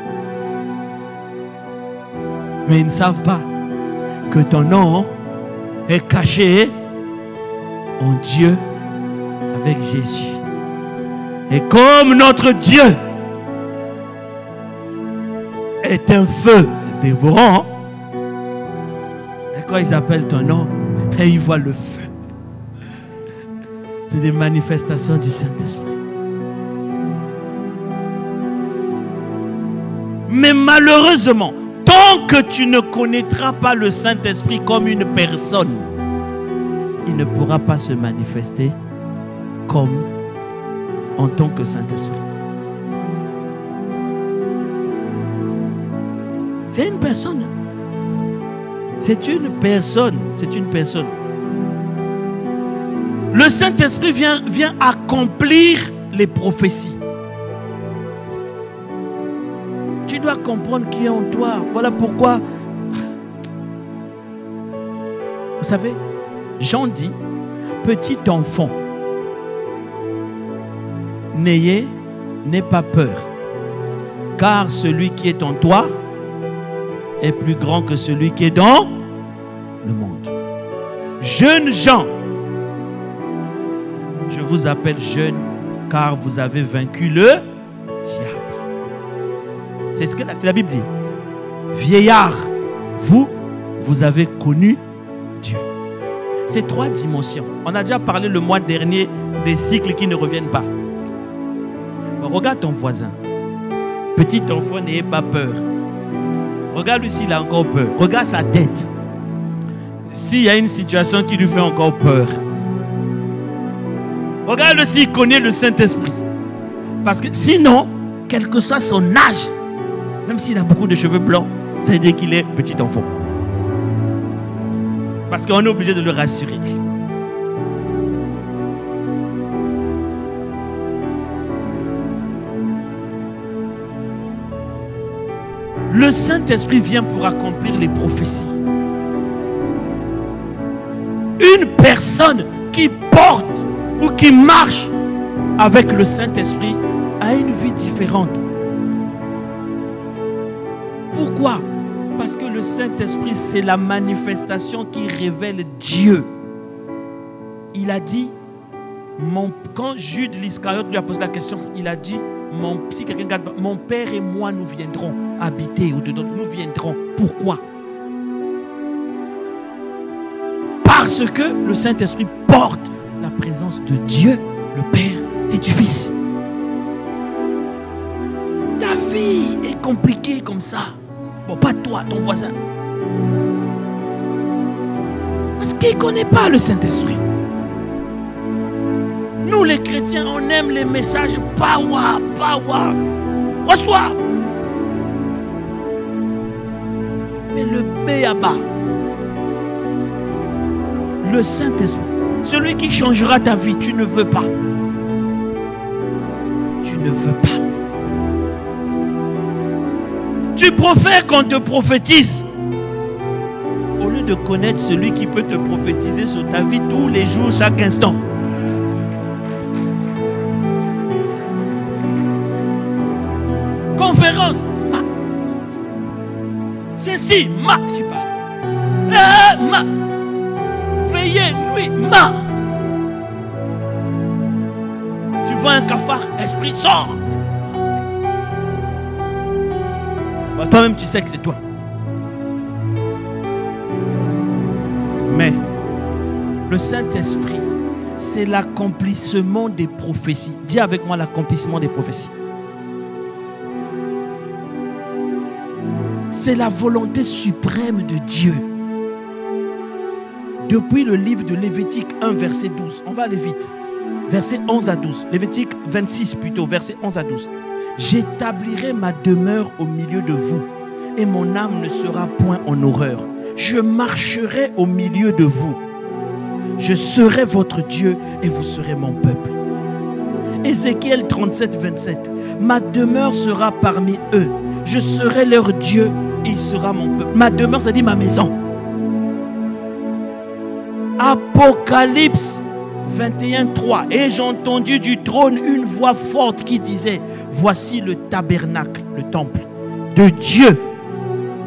Mais ils ne savent pas que ton nom est caché en Dieu avec Jésus. Et comme notre Dieu est un feu dévorant, et quand ils appellent ton nom, et ils voient le feu, c'est des manifestations du Saint-Esprit. Mais malheureusement, tant que tu ne connaîtras pas le Saint-Esprit comme une personne, il ne pourra pas se manifester comme en tant que Saint-Esprit. C'est une personne. C'est une personne. C'est une personne. Le Saint-Esprit vient accomplir les prophéties. Tu dois comprendre qui est en toi. Voilà pourquoi. Vous savez, Jean dit, petit enfant, n'ayez pas peur, car celui qui est en toi est plus grand que celui qui est dans le monde. Jeunes gens, je vous appelle jeunes, car vous avez vaincu le diable. C'est ce que la Bible dit. Vieillard, vous avez connu Dieu. C'est trois dimensions. On a déjà parlé le mois dernier des cycles qui ne reviennent pas. Regarde ton voisin. Petit enfant, n'ayez pas peur. Regarde lui s'il a encore peur. Regarde sa tête. S'il y a une situation qui lui fait encore peur. Regarde-le s'il connaît le Saint-Esprit. Parce que sinon, quel que soit son âge, même s'il a beaucoup de cheveux blancs, ça veut dire qu'il est petit enfant. Parce qu'on est obligé de le rassurer. Le Saint-Esprit vient pour accomplir les prophéties. Une personne qui porte ou qui marche avec le Saint-Esprit a une vie différente. Pourquoi? Parce que le Saint-Esprit, c'est la manifestation qui révèle Dieu. Il a dit, quand Jude l'Iscariote lui a posé la question, il a dit, si quelqu'un garde, mon Père et moi, nous viendrons habiter au-dedans, nous viendrons. Pourquoi? Parce que le Saint-Esprit porte la présence de Dieu, le Père et du Fils. Ta vie est compliquée comme ça. Bon, pas toi, ton voisin. Parce qu'il ne connaît pas le Saint-Esprit. Nous les chrétiens, on aime les messages power, power. Reçois. Mais le béaba, le Saint-Esprit, celui qui changera ta vie, tu ne veux pas. Tu ne veux pas. Tu préfères qu'on te prophétise au lieu de connaître celui qui peut te prophétiser sur ta vie tous les jours, chaque instant. Conférence, ma. Ceci, ma, je parle. Ma. Veillez, nuit, ma. Tu vois un cafard, esprit, sort. Bah, toi-même, tu sais que c'est toi. Mais le Saint-Esprit, c'est l'accomplissement des prophéties. Dis avec moi l'accomplissement des prophéties. C'est la volonté suprême de Dieu. depuis le livre de Lévitique 1, verset 12. On va aller vite. Verset 11 à 12. Lévitique 26 plutôt, verset 11 à 12. J'établirai ma demeure au milieu de vous, et mon âme ne sera point en horreur. Je marcherai au milieu de vous. Je serai votre Dieu et vous serez mon peuple. Ézéchiel 37, 27. Ma demeure sera parmi eux. Je serai leur Dieu et il sera mon peuple. Ma demeure, ça dit ma maison. Apocalypse 21, 3. Et j'ai entendu du trône une voix forte qui disait: voici le tabernacle, le temple de Dieu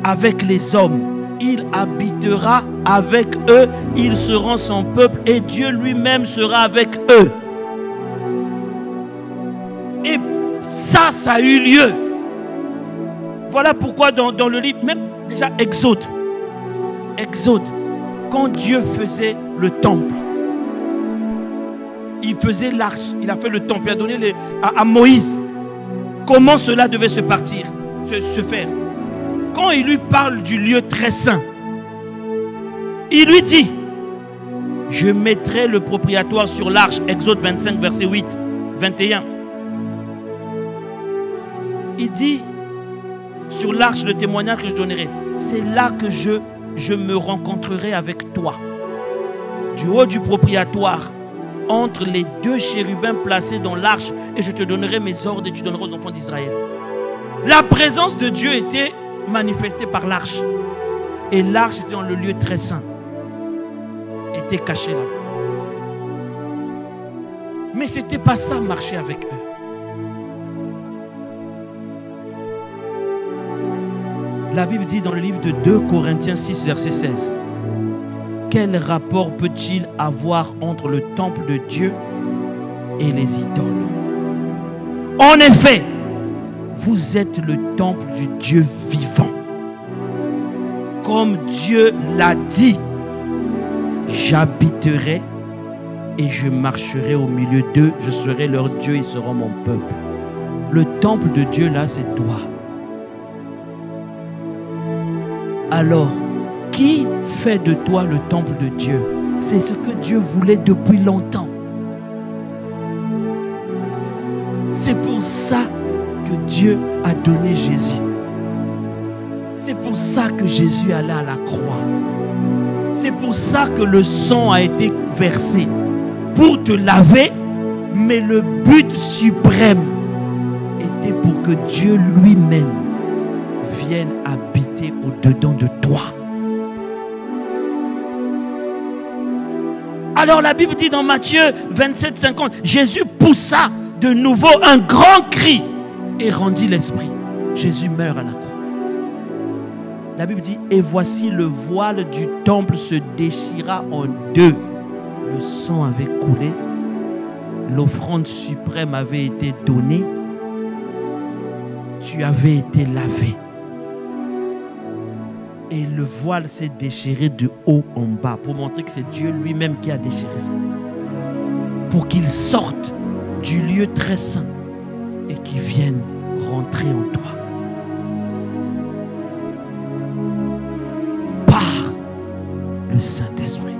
avec les hommes. Il habitera avec eux, ils seront son peuple et Dieu lui-même sera avec eux. Et ça a eu lieu. Voilà pourquoi dans le livre, même déjà Exode, quand Dieu faisait le temple, il faisait l'arche, il a fait le temple, il a donné à Moïse comment cela devait se faire. Quand il lui parle du lieu très saint, il lui dit: je mettrai le propitiatoire sur l'arche. Exode 25, verset 8, 21. Il dit: sur l'arche, le témoignage que je donnerai, c'est là que je me rencontrerai avec toi. Du haut du propitiatoire, entre les deux chérubins placés dans l'arche, et je te donnerai mes ordres et tu donneras aux enfants d'Israël. La présence de Dieu était manifestée par l'arche. Et l'arche était dans le lieu très saint. Était cachée là. Mais ce n'était pas ça, marcher avec eux. La Bible dit dans le livre de 2 Corinthiens 6, verset 16. Quel rapport peut-il avoir entre le temple de Dieu et les idoles? En effet, vous êtes le temple du Dieu vivant. Comme Dieu l'a dit, j'habiterai et je marcherai au milieu d'eux, je serai leur Dieu, ils seront mon peuple. Le temple de Dieu là, c'est toi. Alors, qui fait de toi le temple de Dieu? C'est ce que Dieu voulait depuis longtemps. C'est pour ça que Dieu a donné Jésus. C'est pour ça que Jésus allait à la croix. C'est pour ça que le sang a été versé. Pour te laver, mais le but suprême était pour que Dieu lui-même vienne habiter au-dedans de toi. Alors la Bible dit dans Matthieu 27, 50, Jésus poussa de nouveau un grand cri et rendit l'esprit. Jésus meurt à la croix. La Bible dit: et voici le voile du temple se déchira en deux. Le sang avait coulé, l'offrande suprême avait été donnée, tu avais été lavé. Et le voile s'est déchiré de haut en bas pour montrer que c'est Dieu lui-même qui a déchiré ça. Pour qu'il sorte du lieu très saint et qu'il vienne rentrer en toi. Par le Saint-Esprit.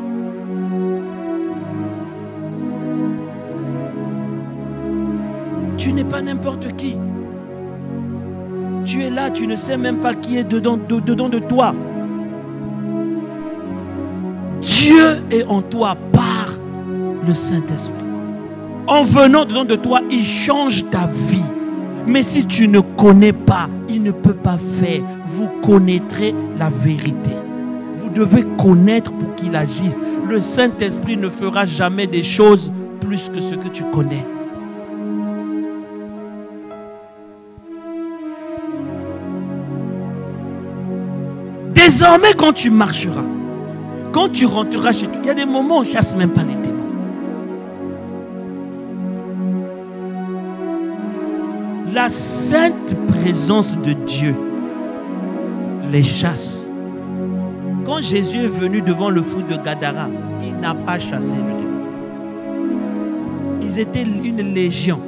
Tu n'es pas n'importe qui. Tu es là, tu ne sais même pas qui est dedans de toi. Dieu est en toi par le Saint-Esprit. En venant dedans de toi, il change ta vie. Mais si tu ne connais pas, il ne peut pas faire. Vous connaîtrez la vérité. Vous devez connaître pour qu'il agisse. Le Saint-Esprit ne fera jamais des choses plus que ce que tu connais. Désormais, quand tu marcheras, quand tu rentreras chez toi, il y a des moments où on ne chasse même pas les démons. La sainte présence de Dieu les chasse. Quand Jésus est venu devant le fou de Gadara, il n'a pas chassé le démon. Ils étaient une légion.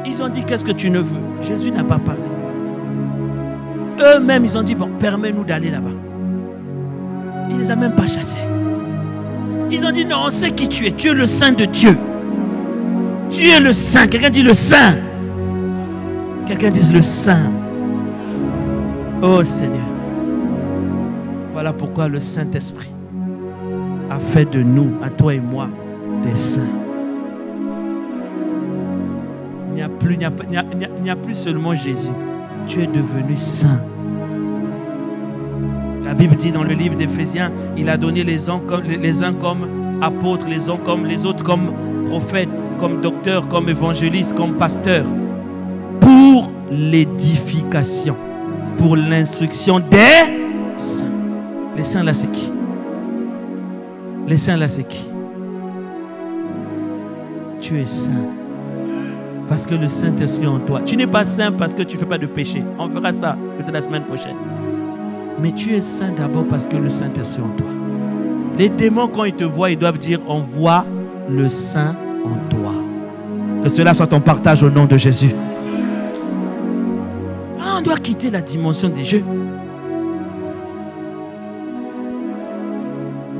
Ils ont dit: qu'est-ce que tu ne veux? Jésus n'a pas parlé. Eux-mêmes, ils ont dit: bon, permets-nous d'aller là-bas. Il les a même pas chassés. Ils ont dit non, on sait qui tu es. Tu es le Saint de Dieu. Tu es le Saint. Quelqu'un dit le Saint. Quelqu'un dit le Saint. Oh Seigneur. Voilà pourquoi le Saint-Esprit a fait de nous, à toi et moi, des saints. Il n'y a plus seulement Jésus. Tu es devenu saint. La Bible dit dans le livre d'Éphésiens, il a donné les uns comme apôtres, les autres comme prophètes, comme docteurs, comme évangélistes, comme pasteurs, pour l'édification, pour l'instruction des saints. Les saints là, c'est qui? Les saints là, c'est qui? Tu es saint. Parce que le Saint-Esprit en toi. Tu n'es pas saint parce que tu ne fais pas de péché. On verra ça peut-être la semaine prochaine. Mais tu es saint d'abord parce que le Saint-Esprit en toi. Les démons, quand ils te voient, ils doivent dire, on voit le Saint en toi. Que cela soit ton partage au nom de Jésus. Ah, on doit quitter la dimension des jeux.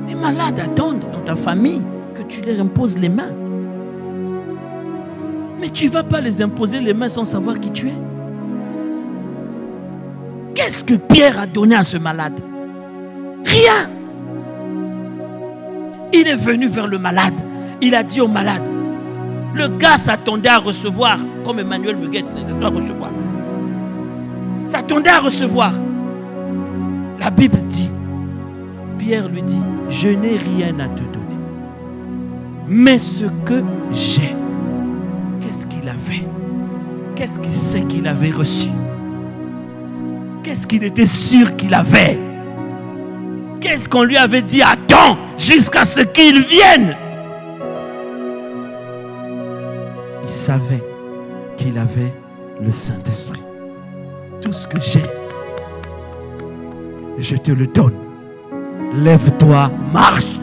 Les malades attendent dans ta famille que tu leur imposes les mains. Mais tu ne vas pas les imposer les mains sans savoir qui tu es. Qu'est-ce que Pierre a donné à ce malade? Rien. Il est venu vers le malade. Il a dit au malade, le gars s'attendait à recevoir, comme Emmanuel me guette, il doit recevoir. S'attendait à recevoir. La Bible dit, Pierre lui dit, je n'ai rien à te donner. Mais ce que j'ai, qu'est-ce qu'il avait? Qu'est-ce qu'il sait qu'il avait reçu? Qu'est-ce qu'il était sûr qu'il avait? Qu'est-ce qu'on lui avait dit? Attends jusqu'à ce qu'il vienne. Il savait qu'il avait le Saint-Esprit. Tout ce que j'ai, je te le donne. Lève-toi, marche.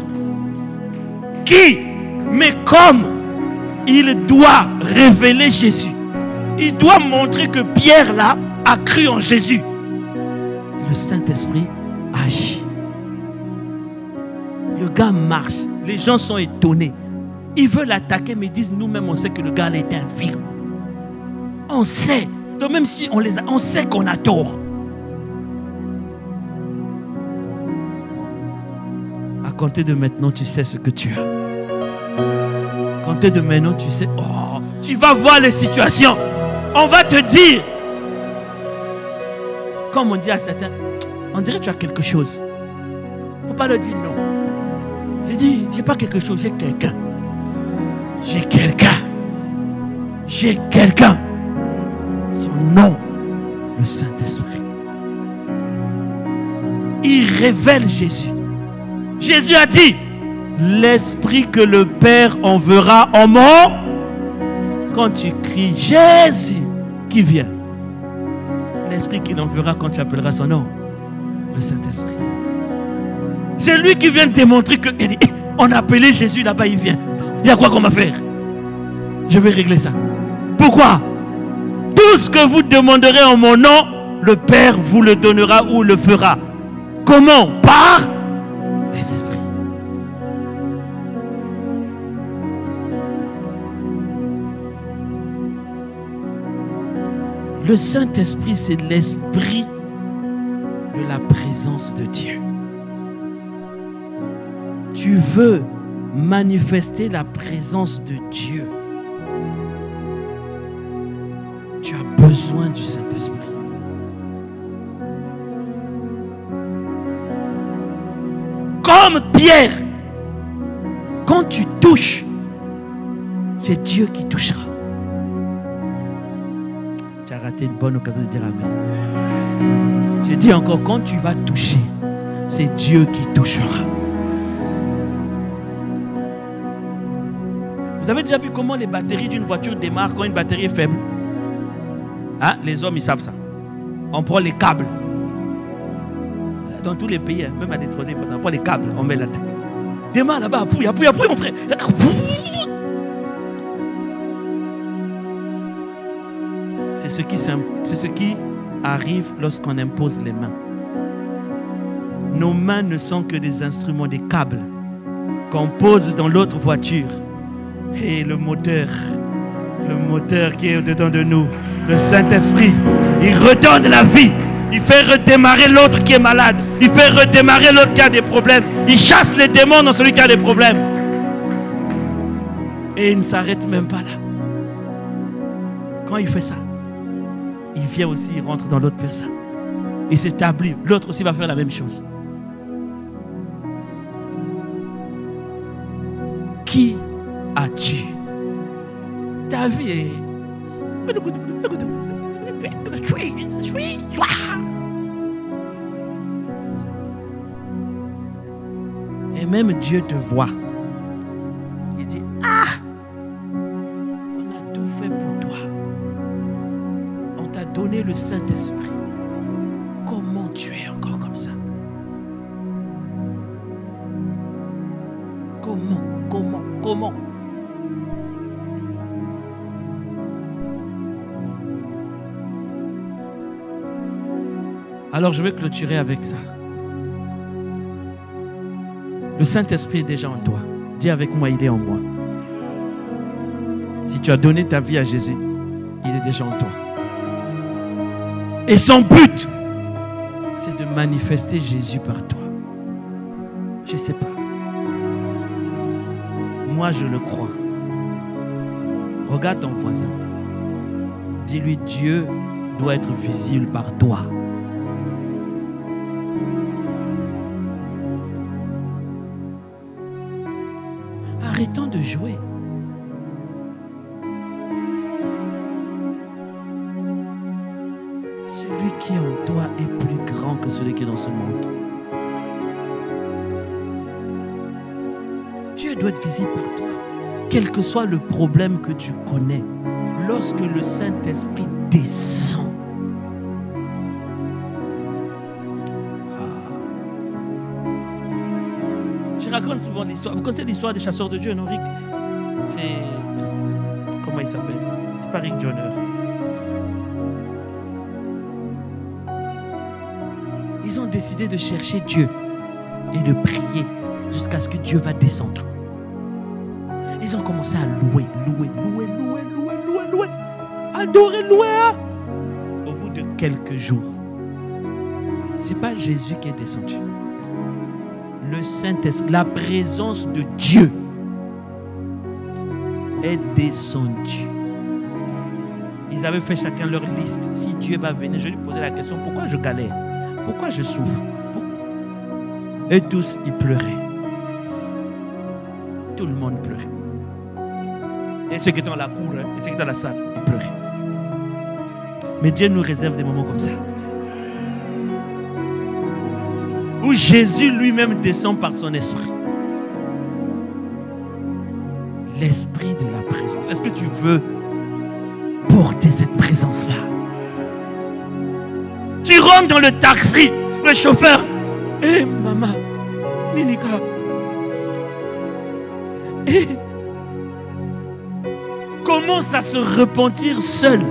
Qui? Mais comme il doit révéler Jésus, il doit montrer que Pierre là a cru en Jésus. Le Saint-Esprit agit. Le gars marche. Les gens sont étonnés. Ils veulent l'attaquer, mais ils disent nous-mêmes on sait que le gars est infirme. On sait. Donc même si on sait qu'on a tort. À compter de maintenant, tu sais ce que tu as. À compter de maintenant, tu sais. Oh, tu vas voir les situations. On va te dire. Comme on dit à certains, on dirait que tu as quelque chose. Il ne faut pas leur dire non. J'ai dit, j'ai pas quelque chose, j'ai quelqu'un. J'ai quelqu'un. J'ai quelqu'un. Son nom, le Saint-Esprit. Il révèle Jésus. Jésus a dit, l'Esprit que le Père enverra en moi. Quand tu cries Jésus, qui vient? L'Esprit qu'il enverra quand tu appelleras son nom, le Saint-Esprit. C'est lui qui vient démontrer que on a appelé Jésus là-bas, il vient. Il y a quoi qu'on va faire? Je vais régler ça. Pourquoi? Tout ce que vous demanderez en mon nom, le Père vous le donnera ou le fera. Comment? Par les esprits. Le Saint-Esprit, c'est l'esprit de la présence de Dieu. Tu veux manifester la présence de Dieu. Tu as besoin du Saint-Esprit. Comme Pierre, quand tu touches, c'est Dieu qui touchera. Tu as raté une bonne occasion de dire Amen. Je dis encore, quand tu vas toucher, c'est Dieu qui touchera. Vous avez déjà vu comment les batteries d'une voiture démarrent quand une batterie est faible? Hein? Les hommes, ils savent ça. On prend les câbles. Dans tous les pays, même à l'étranger, il faut ça. On prend les câbles, on met la tête. Démarre là-bas, appuie, mon frère. C'est ce qui arrive lorsqu'on impose les mains. Nos mains ne sont que des instruments, des câbles qu'on pose dans l'autre voiture. Et le moteur qui est au-dedans de nous, le Saint-Esprit, il redonne la vie. Il fait redémarrer l'autre qui est malade. Il fait redémarrer l'autre qui a des problèmes. Il chasse les démons dans celui qui a des problèmes. Et il ne s'arrête même pas là. Quand il fait ça, il vient aussi, il rentre dans l'autre personne. Il s'établit. L'autre aussi va faire la même chose. Qui as-tu? Ta vie est... Et même Dieu te voit. Il dit, ah, on a tout fait pour toi. On t'a donné le Saint-Esprit. Comment tu es encore comme ça? Comment? Alors je vais clôturer avec ça. Le Saint-Esprit est déjà en toi. Dis avec moi, il est en moi. Si tu as donné ta vie à Jésus, il est déjà en toi. Et son but, c'est de manifester Jésus par toi. Je ne sais pas. Moi, je le crois. Regarde ton voisin. Dis-lui, Dieu doit être visible par toi. Arrêtons de jouer. Celui qui est en toi est plus grand que celui qui est dans ce monde. Dieu doit être visible par toi. Quel que soit le problème que tu connais, lorsque le Saint-Esprit descend, je raconte souvent l'histoire. Vous connaissez l'histoire des chasseurs de Dieu, non, Rick? C'est... Comment il s'appelle? C'est pas Rick Joyner. Ils ont décidé de chercher Dieu et de prier jusqu'à ce que Dieu va descendre. Ils ont commencé à louer. Adorer, louer. Hein? Au bout de quelques jours, ce n'est pas Jésus qui est descendu. Le Saint-Esprit, la présence de Dieu est descendue. Ils avaient fait chacun leur liste. Si Dieu va venir, je lui posais la question, pourquoi je galère? Pourquoi je souffre? Et tous, ils pleuraient. Tout le monde pleurait. Et ceux qui étaient dans la cour, et ceux qui étaient dans la salle, ils pleuraient. Mais Dieu nous réserve des moments comme ça. Où Jésus lui-même descend par son esprit. L'esprit de la présence. Est-ce que tu veux porter cette présence-là? Tu rentres dans le taxi, le chauffeur. Eh, maman, Ninika. Et commence à se repentir seul.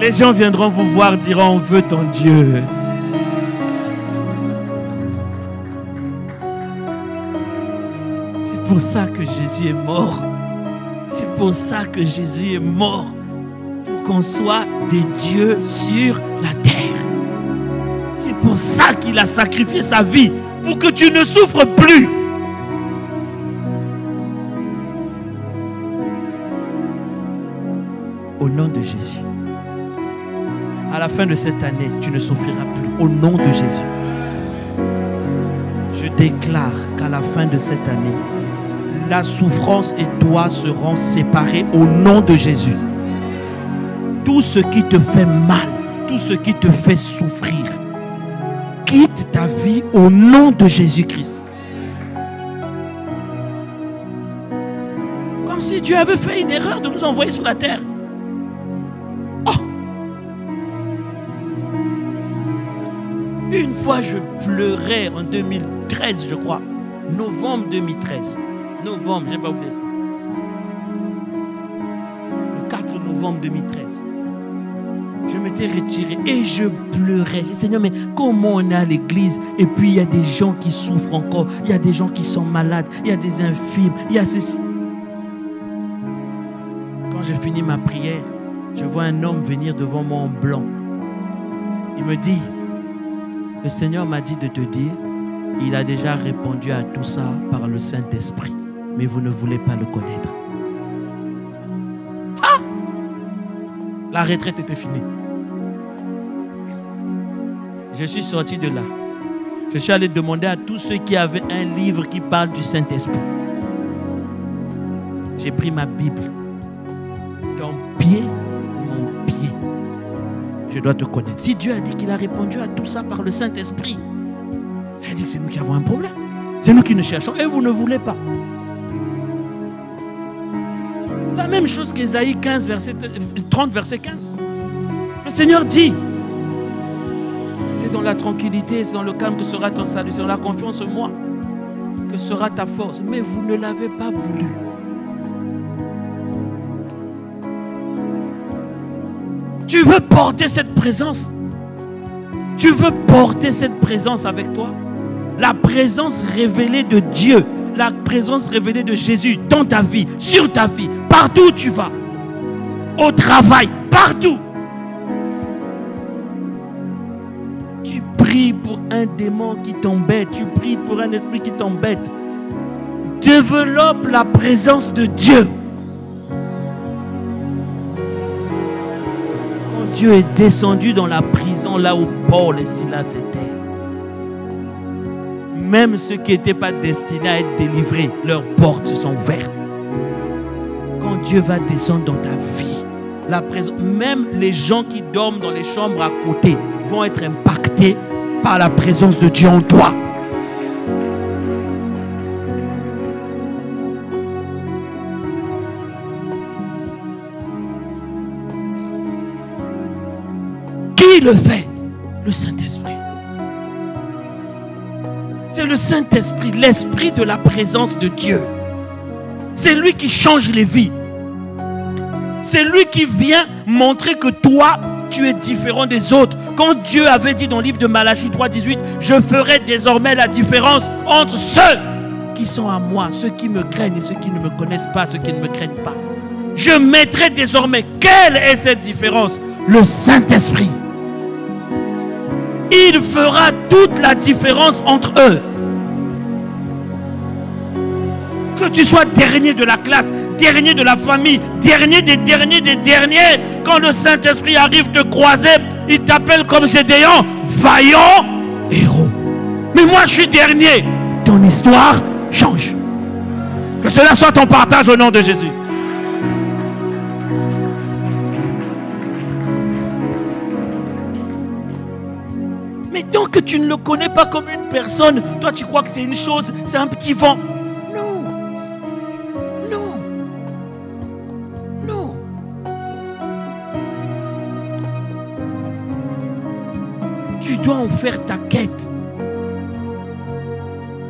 Les gens viendront vous voir, diront, on veut ton Dieu. C'est pour ça que Jésus est mort. C'est pour ça que Jésus est mort. Pour qu'on soit des dieux sur la terre. C'est pour ça qu'il a sacrifié sa vie. Pour que tu ne souffres plus. Au nom de Jésus. À la fin de cette année, tu ne souffriras plus. Au nom de Jésus. Je déclare qu'à la fin de cette année, la souffrance et toi seront séparés au nom de Jésus. Tout ce qui te fait mal, tout ce qui te fait souffrir, quitte ta vie au nom de Jésus-Christ. Comme si Dieu avait fait une erreur de nous envoyer sur la terre. Une fois, je pleurais en 2013, je crois. Novembre 2013. Novembre, je n'ai pas oublié ça. Le 4 novembre 2013. Je me m'étais retiré et je pleurais. Je dis, Seigneur, mais comment on est à l'église et puis il y a des gens qui souffrent encore, il y a des gens qui sont malades, il y a des infirmes, il y a ceci. Quand j'ai fini ma prière, je vois un homme venir devant moi en blanc. Il me dit, le Seigneur m'a dit de te dire, il a déjà répondu à tout ça par le Saint-Esprit, mais vous ne voulez pas le connaître. Ah! La retraite était finie. Je suis sorti de là. Je suis allé demander à tous ceux qui avaient un livre qui parle du Saint-Esprit. J'ai pris ma Bible. Ton pied, mon pied. Je dois te connaître. Si Dieu a dit qu'il a répondu à tout ça par le Saint-Esprit, ça veut dire que c'est nous qui avons un problème. C'est nous qui ne cherchons et vous ne voulez pas. La même chose qu'Ésaïe 30, verset 15. Le Seigneur dit, c'est dans la tranquillité, c'est dans le calme que sera ton salut, c'est dans la confiance en moi que sera ta force. Mais vous ne l'avez pas voulu. Tu veux porter cette présence? Tu veux porter cette présence avec toi? La présence révélée de Dieu, la présence révélée de Jésus dans ta vie, sur ta vie, partout où tu vas, au travail, partout. Tu pries pour un démon qui t'embête, tu pries pour un esprit qui t'embête. Développe la présence de Dieu. Quand Dieu est descendu dans la prison, là où Paul et Silas étaient, même ceux qui n'étaient pas destinés à être délivrés, leurs portes se sont ouvertes. Quand Dieu va descendre dans ta vie, la présence, même les gens qui dorment dans les chambres à côté vont être impactés par la présence de Dieu en toi. Qui le fait? Le Saint-Esprit. C'est le Saint-Esprit, l'esprit de la présence de Dieu. C'est lui qui change les vies. C'est lui qui vient montrer que toi, tu es différent des autres. Quand Dieu avait dit dans le livre de Malachie 3,18, je ferai désormais la différence entre ceux qui sont à moi, ceux qui me craignent et ceux qui ne me connaissent pas, ceux qui ne me craignent pas. Je mettrai désormais, quelle est cette différence? Le Saint-Esprit. Il fera toute la différence entre eux. Que tu sois dernier de la classe, dernier de la famille, dernier des derniers des derniers, quand le Saint-Esprit arrive te croiser, il t'appelle comme Gédéon, vaillant héros. Mais moi je suis dernier. Ton histoire change. Que cela soit ton partage au nom de Jésus. Mais tant que tu ne le connais pas comme une personne, toi tu crois que c'est une chose, c'est un petit vent. Non. Non. Non. Tu dois en faire ta quête.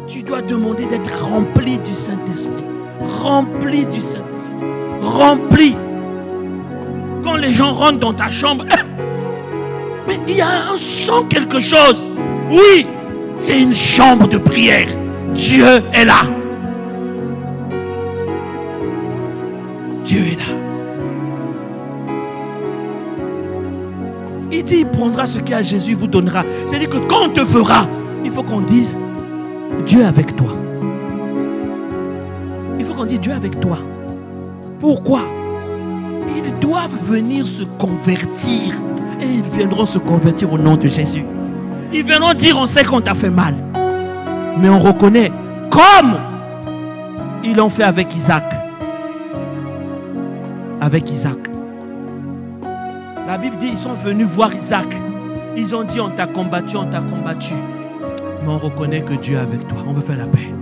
Tu dois demander d'être rempli du Saint-Esprit. Rempli du Saint-Esprit. Rempli. Quand les gens rentrent dans ta chambre, mais il y a un son, quelque chose. Oui, c'est une chambre de prière. Dieu est là. Dieu est là. Il dit, il prendra ce qu'il y a à Jésus, il vous donnera. C'est-à-dire que quand on te fera, il faut qu'on dise, Dieu est avec toi. Il faut qu'on dise, Dieu est avec toi. Pourquoi? Ils doivent venir se convertir. Et ils viendront se convertir au nom de Jésus. Ils viendront dire, on sait qu'on t'a fait mal. Mais on reconnaît, comme ils l'ont fait avec Isaac. Avec Isaac. La Bible dit, ils sont venus voir Isaac. Ils ont dit, on t'a combattu, on t'a combattu. Mais on reconnaît que Dieu est avec toi. On veut faire la paix.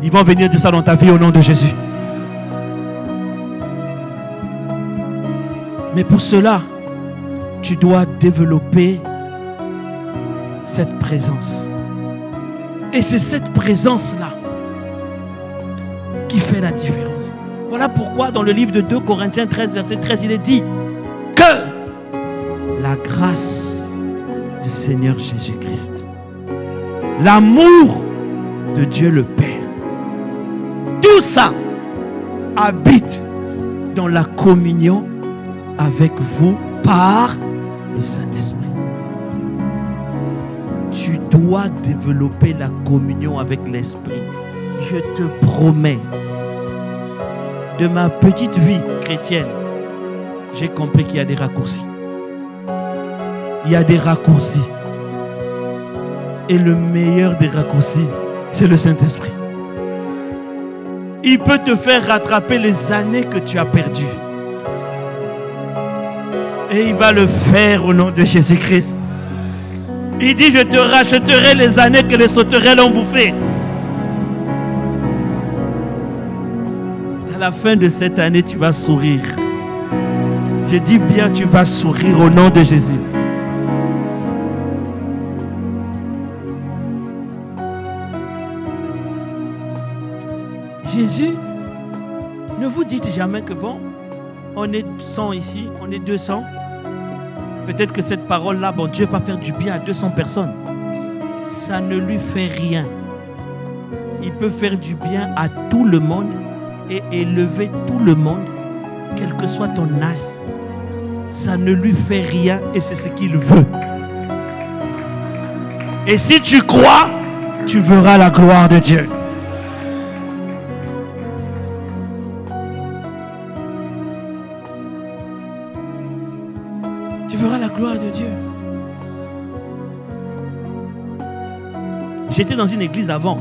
Ils vont venir dire ça dans ta vie au nom de Jésus. Mais pour cela, tu dois développer cette présence. Et c'est cette présence-là qui fait la différence. Voilà pourquoi dans le livre de 2 Corinthiens 13, verset 13, il est dit que la grâce grâce du Seigneur Jésus-Christ, l'amour de Dieu le Père, tout ça habite dans la communion avec vous par le Saint-Esprit. Tu dois développer la communion avec l'Esprit. Je te promets, de ma petite vie chrétienne, j'ai compris qu'il y a des raccourcis. Il y a des raccourcis. Et le meilleur des raccourcis, c'est le Saint-Esprit. Il peut te faire rattraper les années que tu as perdues. Et il va le faire au nom de Jésus-Christ. Il dit, je te racheterai les années que les sauterelles ont bouffées. À la fin de cette année, tu vas sourire. Je dis bien, tu vas sourire au nom de Jésus. Jésus, ne vous dites jamais que bon, on est 100 ici, on est 200. Peut-être que cette parole-là, bon, Dieu va faire du bien à 200 personnes. Ça ne lui fait rien. Il peut faire du bien à tout le monde et élever tout le monde, quel que soit ton âge. Ça ne lui fait rien et c'est ce qu'il veut. Et si tu crois, tu verras la gloire de Dieu. Tu verras la gloire de Dieu. J'étais dans une église avant.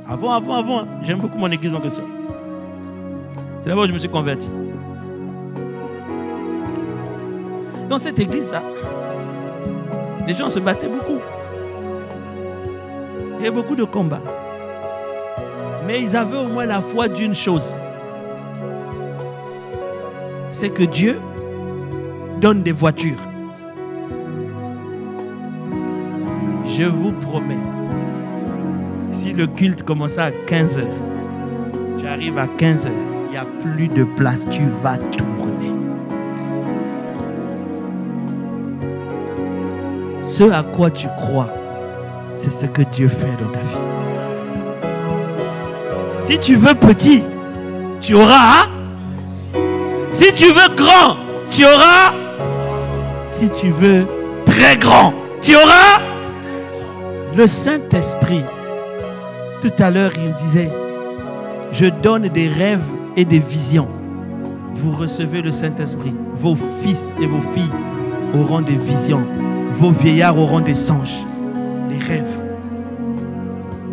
Avant. J'aime beaucoup mon église en question. C'est là-bas où je me suis converti. Dans cette église-là, les gens se battaient beaucoup. Il y avait beaucoup de combats. Mais ils avaient au moins la foi d'une chose. C'est que Dieu donne des voitures. Je vous promets, si le culte commençait à 15h, tu arrives à 15h, il n'y a plus de place, tu vas tourner. Ce à quoi tu crois, c'est ce que Dieu fait dans ta vie. Si tu veux petit, tu auras. Si tu veux grand, tu auras. Si tu veux très grand, tu auras. Le Saint-Esprit, tout à l'heure, il disait, je donne des rêves et des visions. Vous recevez le Saint-Esprit. Vos fils et vos filles auront des visions. Vos vieillards auront des songes, des rêves.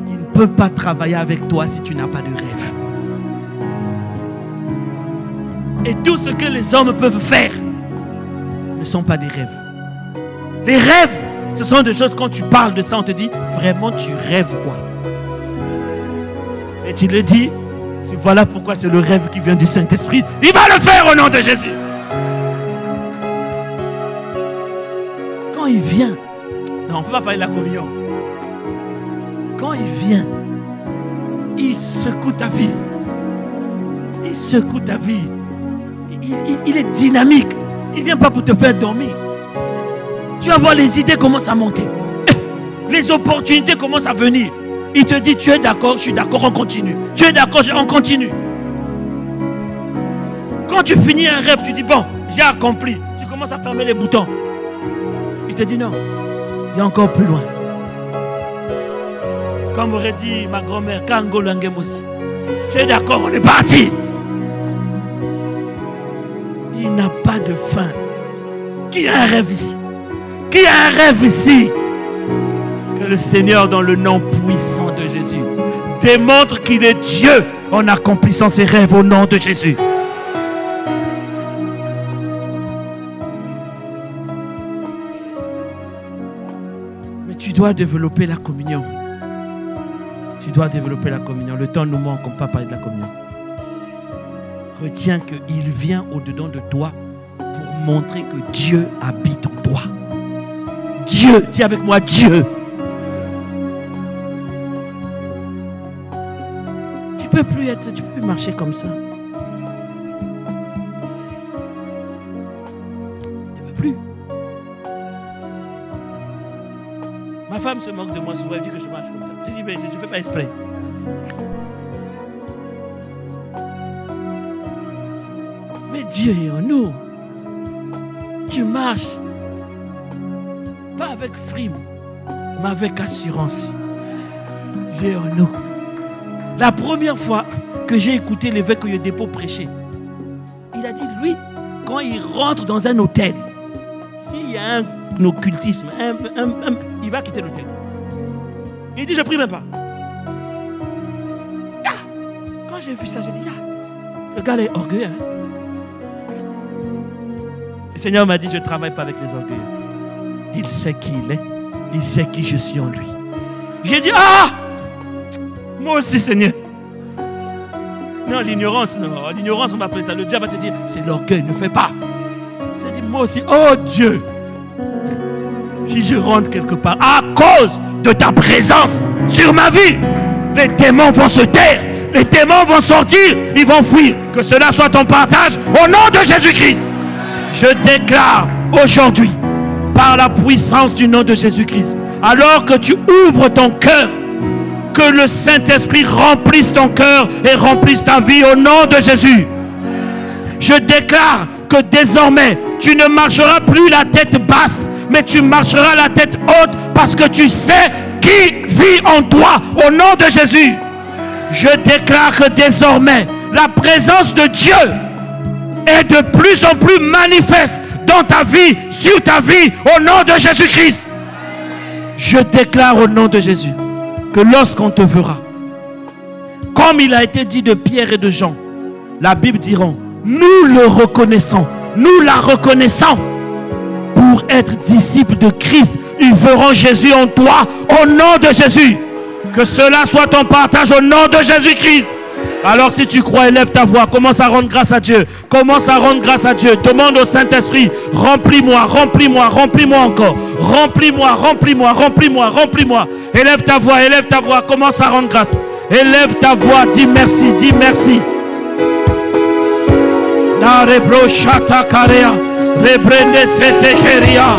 Il ne peut pas travailler avec toi si tu n'as pas de rêve. Et tout ce que les hommes peuvent faire ne sont pas des rêves. Les rêves, ce sont des choses, quand tu parles de ça, on te dit, vraiment tu rêves quoi? Et tu le dis, voilà pourquoi c'est le rêve qui vient du Saint-Esprit. Il va le faire au nom de Jésus. Quand il vient, non, on ne peut pas parler de la communion. Quand il vient, il secoue ta vie. Il secoue ta vie. Il est dynamique. Il ne vient pas pour te faire dormir. Tu vas voir les idées commencent à monter. Les opportunités commencent à venir. Il te dit, tu es d'accord, je suis d'accord, on continue. Tu es d'accord, on continue. Quand tu finis un rêve, tu dis, bon, j'ai accompli. Tu commences à fermer les boutons. Il te dit, non, il y a encore plus loin. Comme aurait dit ma grand-mère, Kango Langemosi. Tu es d'accord, on est parti. Il n'a pas de fin. Qui a un rêve ici? Qui a un rêve ici? Que le Seigneur, dans le nom puissant de Jésus, démontre qu'il est Dieu en accomplissant ses rêves au nom de Jésus. Mais tu dois développer la communion. Tu dois développer la communion. Le temps nous manque, on ne peut pas parler de la communion. Retiens qu'il vient au-dedans de toi pour montrer que Dieu habite en toi. Dieu, dis avec moi, Dieu. Tu peux plus marcher comme ça. Tu peux plus. Ma femme se moque de moi souvent, elle dit que je marche comme ça. Je dis, mais je ne fais pas exprès. Mais Dieu est en nous. Tu marches. Pas avec frime, mais avec assurance. Dieu est en nous. La première fois que j'ai écouté l'évêque Oyedepo prêcher, il a dit, lui, quand il rentre dans un hôtel, s'il y a un occultisme, il va quitter l'hôtel. Il dit, je ne prie même pas. Ah, quand j'ai vu ça, j'ai dit, ah, le gars est orgueilleux. Hein? Le Seigneur m'a dit, je ne travaille pas avec les orgueilleux. Il sait qui il est. Il sait qui je suis en lui. J'ai dit, ah, moi aussi, Seigneur. Non, l'ignorance, non. L'ignorance, on va appeler ça. Le diable va te dire, c'est l'orgueil, ne fais pas. J'ai dit, moi aussi, oh Dieu. Si je rentre quelque part, à cause de ta présence sur ma vie, les démons vont se taire. Les démons vont sortir. Ils vont fuir. Que cela soit ton partage au nom de Jésus-Christ. Je déclare aujourd'hui, par la puissance du nom de Jésus-Christ, alors que tu ouvres ton cœur, que le Saint-Esprit remplisse ton cœur et remplisse ta vie au nom de Jésus. Je déclare que désormais, tu ne marcheras plus la tête basse, mais tu marcheras la tête haute parce que tu sais qui vit en toi au nom de Jésus. Je déclare que désormais, la présence de Dieu est de plus en plus manifeste dans ta vie, sur ta vie, au nom de Jésus-Christ. Je déclare au nom de Jésus que lorsqu'on te verra, comme il a été dit de Pierre et de Jean, la Bible dira, nous le reconnaissons, nous la reconnaissons pour être disciples de Christ. Ils verront Jésus en toi au nom de Jésus. Que cela soit ton partage au nom de Jésus-Christ. Alors si tu crois, élève ta voix, commence à rendre grâce à Dieu. Commence à rendre grâce à Dieu. Demande au Saint-Esprit, remplis-moi, remplis-moi, remplis-moi encore. Remplis-moi, remplis-moi, remplis-moi, remplis-moi. Élève ta voix, commence à rendre grâce. Élève ta voix, dis merci, dis merci. La rebro chata karea, rebrende sete keria.